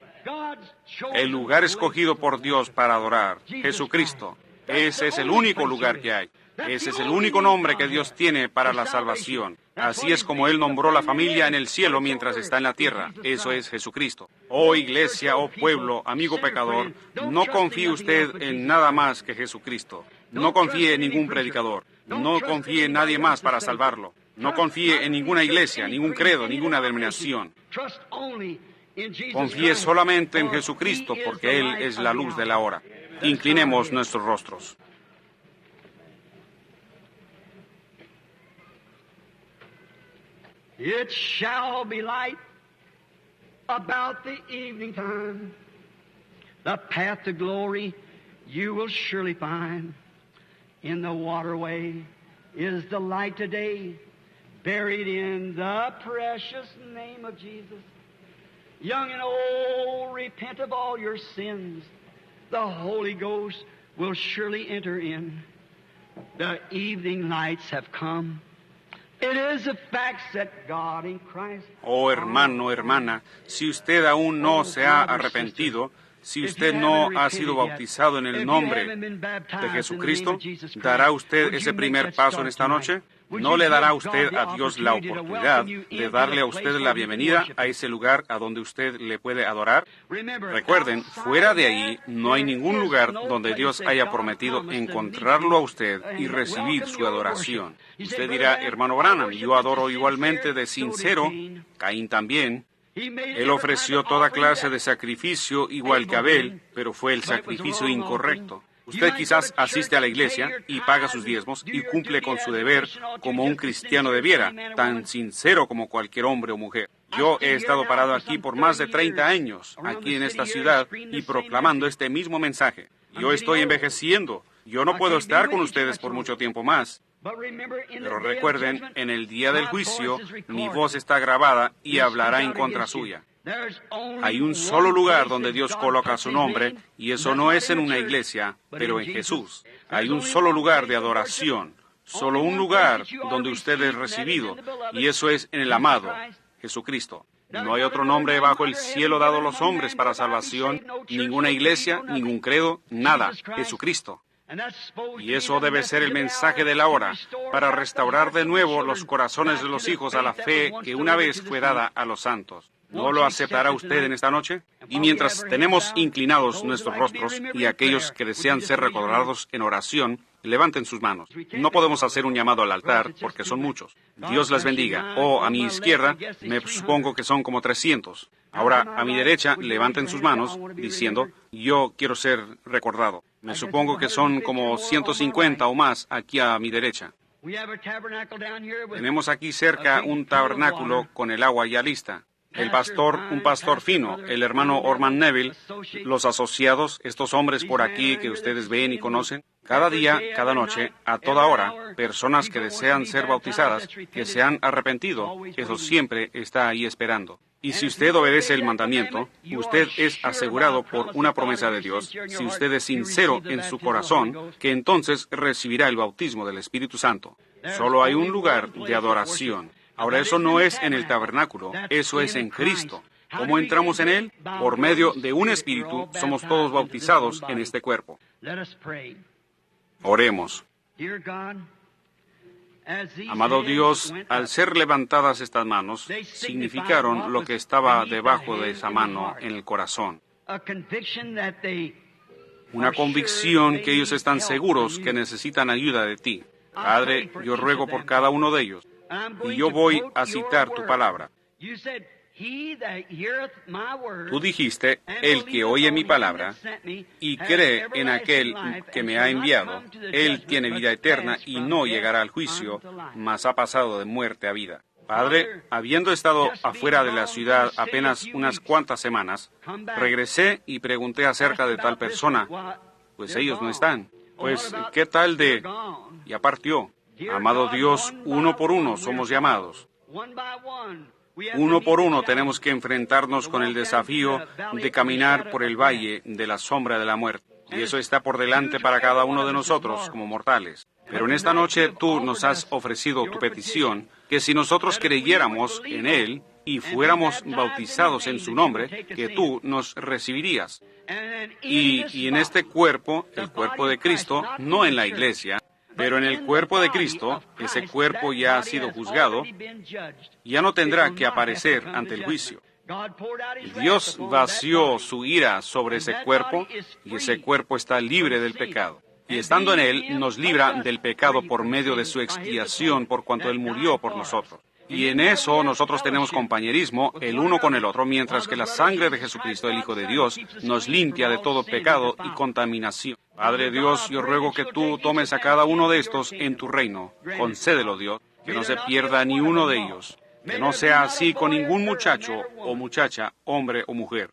El lugar escogido por Dios para adorar, Jesucristo. Ese es el único lugar que hay. Ese es el único nombre que Dios tiene para la salvación. Así es como Él nombró la familia en el cielo mientras está en la tierra. Eso es Jesucristo. Oh iglesia, oh pueblo, amigo pecador, no confíe usted en nada más que Jesucristo. No confíe en ningún predicador. No confíe en nadie más para salvarlo. No confíe en ninguna iglesia, ningún credo, ninguna denominación. Confíe solamente en Jesucristo porque Él es la luz de la hora. Inclinemos nuestros rostros. It shall be light about the evening time. The path to glory you will surely find. In the waterway is the light today, buried in the precious name of Jesus. Young and old, repent of all your sins. The Holy Ghost will surely enter in. The evening lights have come. Oh hermano, hermana, si usted aún no se ha arrepentido, si usted no ha sido bautizado en el nombre de Jesucristo, ¿dará usted ese primer paso en esta noche? ¿No le dará usted a Dios la oportunidad de darle a usted la bienvenida a ese lugar a donde usted le puede adorar? Recuerden, fuera de ahí no hay ningún lugar donde Dios haya prometido encontrarlo a usted y recibir su adoración. Usted dirá, hermano Branham, yo adoro igualmente de sincero, Caín también. Él ofreció toda clase de sacrificio igual que Abel, pero fue el sacrificio incorrecto. Usted quizás asiste a la iglesia y paga sus diezmos y cumple con su deber como un cristiano debiera, tan sincero como cualquier hombre o mujer. Yo he estado parado aquí por más de 30 años, aquí en esta ciudad, y proclamando este mismo mensaje. Yo estoy envejeciendo. Yo no puedo estar con ustedes por mucho tiempo más. Pero recuerden, en el día del juicio, mi voz está grabada y hablará en contra suya. Hay un solo lugar donde Dios coloca su nombre, y eso no es en una iglesia, pero en Jesús. Hay un solo lugar de adoración, solo un lugar donde usted es recibido, y eso es en el amado, Jesucristo. No hay otro nombre bajo el cielo dado a los hombres para salvación, ninguna iglesia, ningún credo, nada, Jesucristo. Y eso debe ser el mensaje de la hora, para restaurar de nuevo los corazones de los hijos a la fe que una vez fue dada a los santos. ¿No lo aceptará usted en esta noche? Y mientras tenemos inclinados nuestros rostros y aquellos que desean ser recordados en oración, levanten sus manos. No podemos hacer un llamado al altar porque son muchos. Dios les bendiga. O a mi izquierda, me supongo que son como 300. Ahora, a mi derecha, levanten sus manos diciendo, yo quiero ser recordado. Me supongo que son como 150 o más aquí a mi derecha. Tenemos aquí cerca un tabernáculo con el agua ya lista. El pastor, un pastor fino, el hermano Orman Neville, los asociados, estos hombres por aquí que ustedes ven y conocen, cada día, cada noche, a toda hora, personas que desean ser bautizadas, que se han arrepentido, eso siempre está ahí esperando. Y si usted obedece el mandamiento, usted es asegurado por una promesa de Dios, si usted es sincero en su corazón, que entonces recibirá el bautismo del Espíritu Santo. Solo hay un lugar de adoración. Ahora, eso no es en el tabernáculo, eso es en Cristo. ¿Cómo entramos en Él? Por medio de un Espíritu, somos todos bautizados en este cuerpo. Oremos. Amado Dios, al ser levantadas estas manos, significaron lo que estaba debajo de esa mano en el corazón. Una convicción que ellos están seguros que necesitan ayuda de ti. Padre, yo ruego por cada uno de ellos. Y yo voy a citar tu palabra. Tú dijiste, el que oye mi palabra y cree en aquel que me ha enviado, él tiene vida eterna y no llegará al juicio, mas ha pasado de muerte a vida. Padre, habiendo estado afuera de la ciudad apenas unas cuantas semanas, regresé y pregunté acerca de tal persona, pues ellos no están. Pues, ¿qué tal de...? Ya partió. Amado Dios, uno por uno somos llamados. Uno por uno tenemos que enfrentarnos con el desafío de caminar por el valle de la sombra de la muerte. y eso está por delante para cada uno de nosotros como mortales. Pero en esta noche tú nos has ofrecido tu petición, que si nosotros creyéramos en Él y fuéramos bautizados en su nombre, que tú nos recibirías. Y en este cuerpo, el cuerpo de Cristo, no en la iglesia, pero en el cuerpo de Cristo, ese cuerpo ya ha sido juzgado, ya no tendrá que aparecer ante el juicio. Dios vació su ira sobre ese cuerpo y ese cuerpo está libre del pecado. Y estando en Él, nos libra del pecado por medio de su expiación, por cuanto Él murió por nosotros. Y en eso nosotros tenemos compañerismo el uno con el otro, mientras que la sangre de Jesucristo, el Hijo de Dios, nos limpia de todo pecado y contaminación. Padre Dios, yo ruego que tú tomes a cada uno de estos en tu reino. Concédelo, Dios, que no se pierda ni uno de ellos. Que no sea así con ningún muchacho o muchacha, hombre o mujer.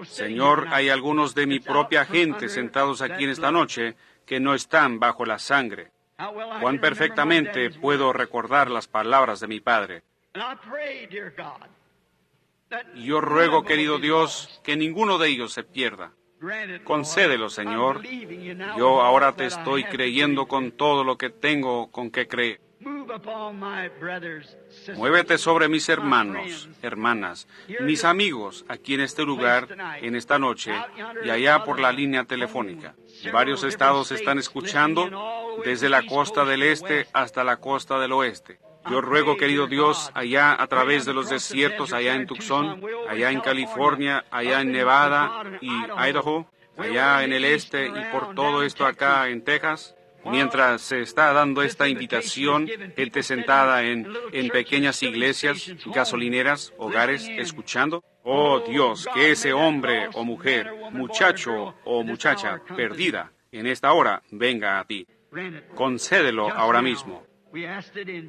Señor, hay algunos de mi propia gente sentados aquí en esta noche que no están bajo la sangre. Cuán perfectamente puedo recordar las palabras de mi Padre. Yo ruego, querido Dios, que ninguno de ellos se pierda. Concédelo, Señor. Yo ahora te estoy creyendo con todo lo que tengo con que creer. Muévete sobre mis hermanos, hermanas, mis amigos aquí en este lugar, en esta noche, y allá por la línea telefónica. Varios estados están escuchando, desde la costa del este hasta la costa del oeste. Yo ruego, querido Dios, allá a través de los desiertos, allá en Tucson, allá en California, allá en Nevada y Idaho, allá en el este y por todo esto acá en Texas, mientras se está dando esta invitación, gente sentada en pequeñas iglesias, gasolineras, hogares, escuchando. Oh Dios, que ese hombre o mujer, muchacho o muchacha perdida en esta hora venga a ti. Concédelo ahora mismo.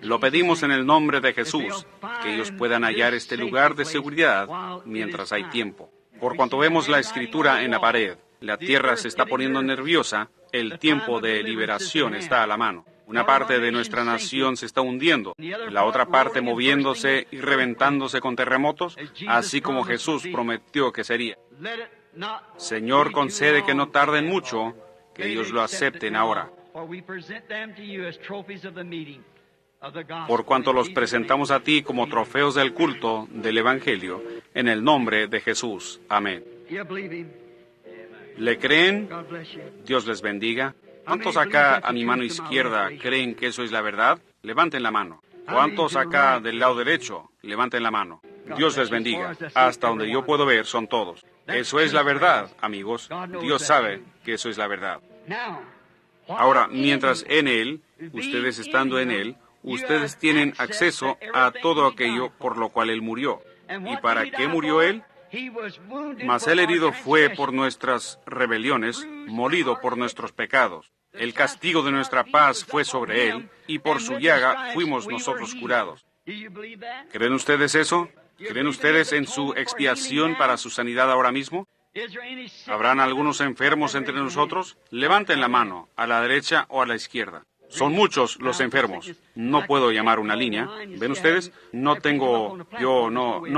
Lo pedimos en el nombre de Jesús, que ellos puedan hallar este lugar de seguridad mientras hay tiempo. Por cuanto vemos la escritura en la pared, la tierra se está poniendo nerviosa, el tiempo de liberación está a la mano. Una parte de nuestra nación se está hundiendo, la otra parte moviéndose y reventándose con terremotos, así como Jesús prometió que sería. Señor, concede que no tarden mucho, que ellos lo acepten ahora. Por cuanto los presentamos a ti como trofeos del culto del Evangelio, en el nombre de Jesús. Amén. ¿Le creen? Dios les bendiga. ¿Cuántos acá a mi mano izquierda creen que eso es la verdad? Levanten la mano. ¿Cuántos acá del lado derecho? Levanten la mano. Dios les bendiga. Hasta donde yo puedo ver son todos. Eso es la verdad, amigos. Dios sabe que eso es la verdad. Ahora, mientras en Él, ustedes estando en Él, ustedes tienen acceso a todo aquello por lo cual Él murió. ¿Y para qué murió Él? Mas Él herido fue por nuestras rebeliones, molido por nuestros pecados. El castigo de nuestra paz fue sobre Él, y por su llaga fuimos nosotros curados. ¿Creen ustedes eso? ¿Creen ustedes en su expiación para su sanidad ahora mismo? ¿Habrán algunos enfermos entre nosotros? Levanten la mano, a la derecha o a la izquierda. Son muchos los enfermos. No puedo llamar una línea. ¿Ven ustedes? No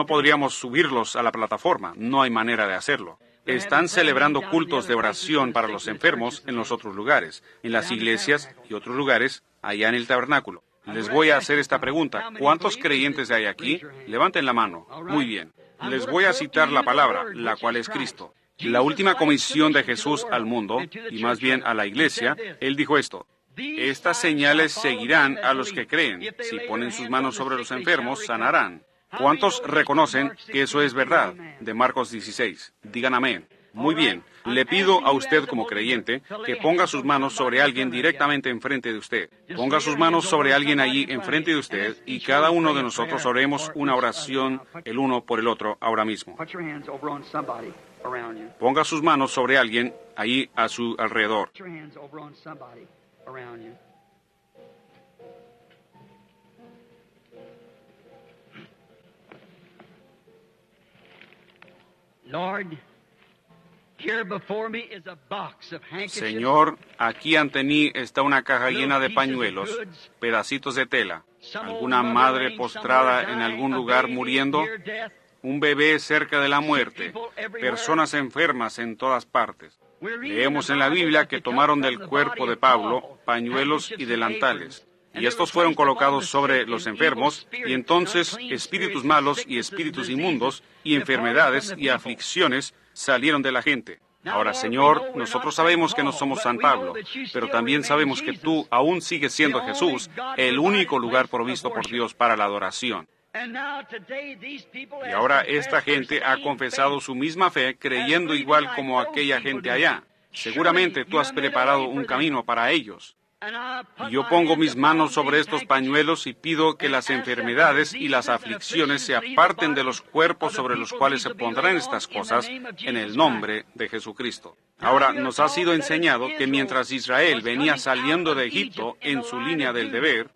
podríamos subirlos a la plataforma. No hay manera de hacerlo. Están celebrando cultos de oración para los enfermos en los otros lugares, en las iglesias y otros lugares, allá en el tabernáculo. Les voy a hacer esta pregunta. ¿Cuántos creyentes hay aquí? Levanten la mano. Muy bien. Les voy a citar la palabra, la cual es Cristo. La última comisión de Jesús al mundo, y más bien a la iglesia, Él dijo esto: estas señales seguirán a los que creen. Si ponen sus manos sobre los enfermos, sanarán. ¿Cuántos reconocen que eso es verdad? De Marcos 16. Digan amén. Muy bien. Le pido a usted como creyente que ponga sus manos sobre alguien directamente enfrente de usted. Ponga sus manos sobre alguien allí enfrente de usted y cada uno de nosotros oremos una oración el uno por el otro ahora mismo. Ponga sus manos sobre alguien allí a su alrededor. Señor, aquí ante mí está una caja llena de pañuelos, pedacitos de tela, alguna madre postrada en algún lugar muriendo, un bebé cerca de la muerte, personas enfermas en todas partes. Leemos en la Biblia que tomaron del cuerpo de Pablo pañuelos y delantales, y estos fueron colocados sobre los enfermos, y entonces espíritus malos y espíritus inmundos y enfermedades y aflicciones salieron de la gente. Ahora, Señor, nosotros sabemos que no somos San Pablo, pero también sabemos que tú aún sigues siendo Jesús, el único lugar provisto por Dios para la adoración. Y ahora esta gente ha confesado su misma fe, creyendo igual como aquella gente allá. Seguramente tú has preparado un camino para ellos. Y yo pongo mis manos sobre estos pañuelos y pido que las enfermedades y las aflicciones se aparten de los cuerpos sobre los cuales se pondrán estas cosas en el nombre de Jesucristo. Ahora, nos ha sido enseñado que mientras Israel venía saliendo de Egipto en su línea del deber,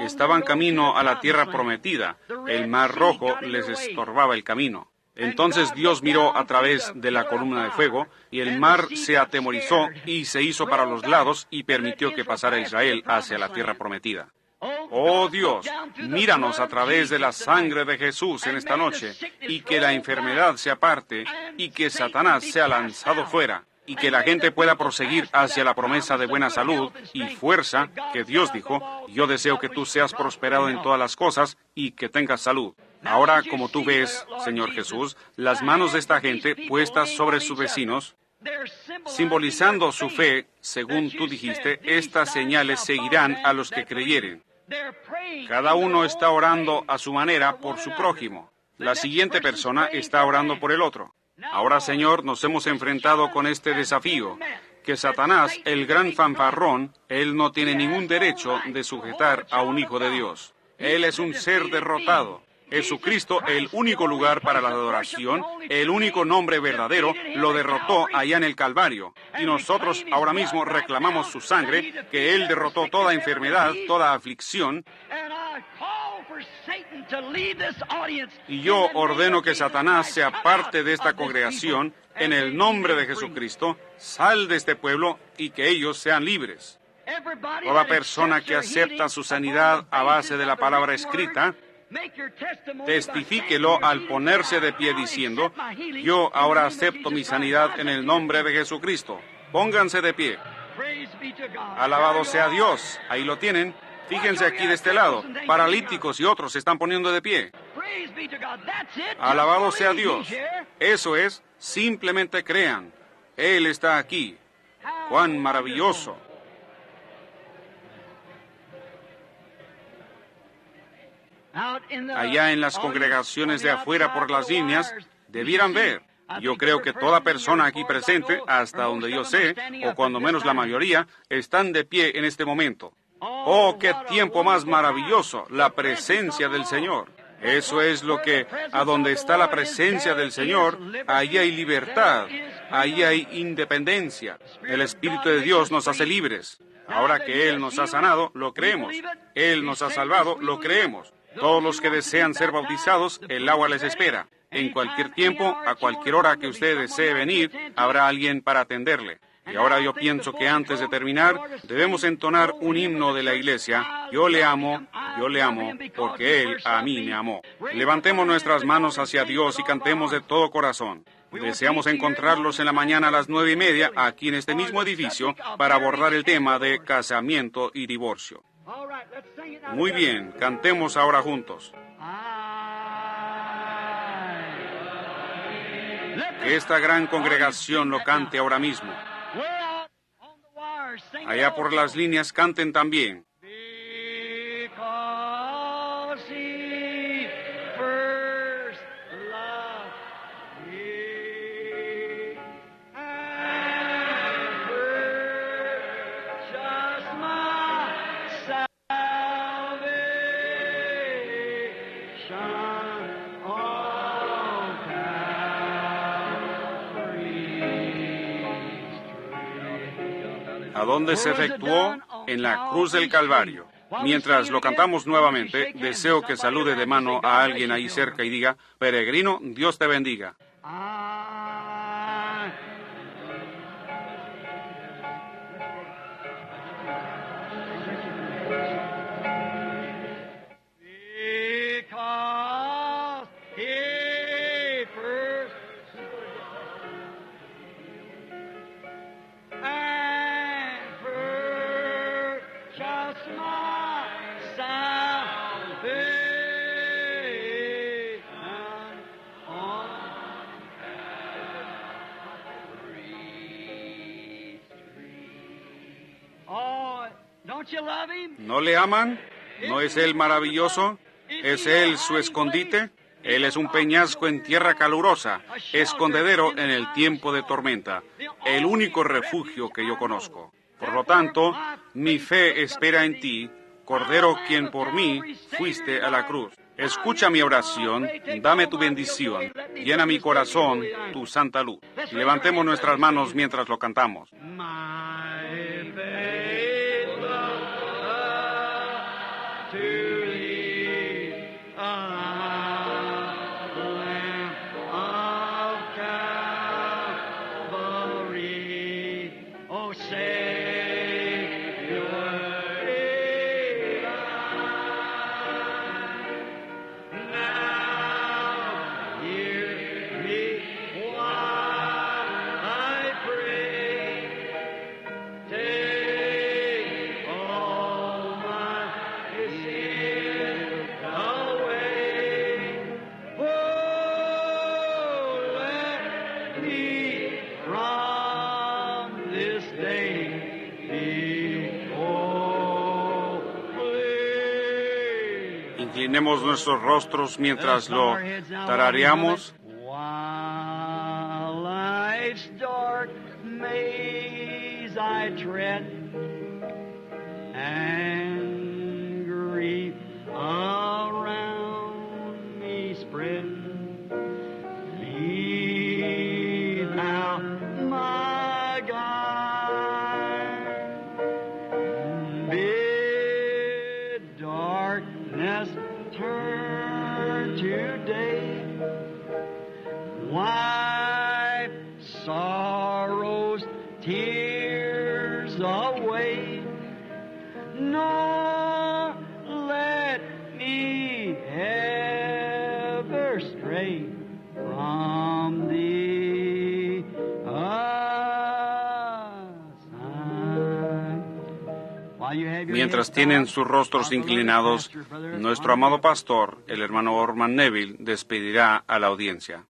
estaban camino a la tierra prometida. El Mar Rojo les estorbaba el camino. Entonces Dios miró a través de la columna de fuego, y el mar se atemorizó y se hizo para los lados y permitió que pasara Israel hacia la tierra prometida. Oh Dios, míranos a través de la sangre de Jesús en esta noche, y que la enfermedad se aparte, y que Satanás sea lanzado fuera, y que la gente pueda proseguir hacia la promesa de buena salud y fuerza que Dios dijo: yo deseo que tú seas prosperado en todas las cosas y que tengas salud. Ahora, como tú ves, Señor Jesús, las manos de esta gente puestas sobre sus vecinos, simbolizando su fe, según tú dijiste, estas señales seguirán a los que creyeren. Cada uno está orando a su manera por su prójimo. La siguiente persona está orando por el otro. Ahora, Señor, nos hemos enfrentado con este desafío, que Satanás, el gran fanfarrón, él no tiene ningún derecho de sujetar a un hijo de Dios. Él es un ser derrotado. Jesucristo, el único lugar para la adoración, el único nombre verdadero, lo derrotó allá en el Calvario. Y nosotros ahora mismo reclamamos su sangre, que Él derrotó toda enfermedad, toda aflicción. Y yo ordeno que Satanás se aparte de esta congregación en el nombre de Jesucristo, sal de este pueblo y que ellos sean libres. Toda persona que acepta su sanidad a base de la palabra escrita, testifíquelo al ponerse de pie diciendo: yo ahora acepto mi sanidad en el nombre de Jesucristo. Pónganse de pie. Alabado sea Dios. Ahí lo tienen. Fíjense aquí de este lado. Paralíticos y otros se están poniendo de pie. Alabado sea Dios. Eso es, simplemente crean. Él está aquí. ¡Cuán maravilloso! Allá en las congregaciones de afuera por las líneas, debieran ver. Yo creo que toda persona aquí presente, hasta donde yo sé, o cuando menos la mayoría, están de pie en este momento. ¡Oh, qué tiempo más maravilloso! La presencia del Señor. Eso es lo que, a donde está la presencia del Señor, ahí hay libertad, ahí hay independencia. El Espíritu de Dios nos hace libres. Ahora que Él nos ha sanado, lo creemos. Él nos ha salvado, lo creemos. Todos los que desean ser bautizados, el agua les espera. En cualquier tiempo, a cualquier hora que usted desee venir, habrá alguien para atenderle. Y ahora yo pienso que antes de terminar, debemos entonar un himno de la iglesia: yo le amo, porque Él a mí me amó. Levantemos nuestras manos hacia Dios y cantemos de todo corazón. Deseamos encontrarlos en la mañana a las 9:30, aquí en este mismo edificio, para abordar el tema de casamiento y divorcio. Muy bien, cantemos ahora juntos. Que esta gran congregación lo cante ahora mismo. Allá por las líneas canten también. ¿A dónde se efectuó? En la cruz del Calvario. Mientras lo cantamos nuevamente, deseo que salude de mano a alguien ahí cerca y diga: peregrino, Dios te bendiga. Jesus, my salvation. On Calvary's tree. Oh, don't you love him? ¿No le aman? ¿No es Él maravilloso? ¿Es Él su escondite? Él es un peñasco en tierra calurosa, escondedero en el tiempo de tormenta, el único refugio que yo conozco. Por lo tanto, mi fe espera en ti, Cordero, quien por mí fuiste a la cruz. Escucha mi oración, dame tu bendición, llena mi corazón tu santa luz. Levantemos nuestras manos mientras lo cantamos. Inclinemos nuestros rostros mientras lo tarareamos. While life's dark maze I tread, and grief around me spread, be thou my guide. Bid darkness turn to day, wipe sorrows, tears away, nor let me ever stray from thee aside. Mientras tienen sus rostros inclinados, nuestro amado pastor, el hermano Orman Neville, despedirá a la audiencia.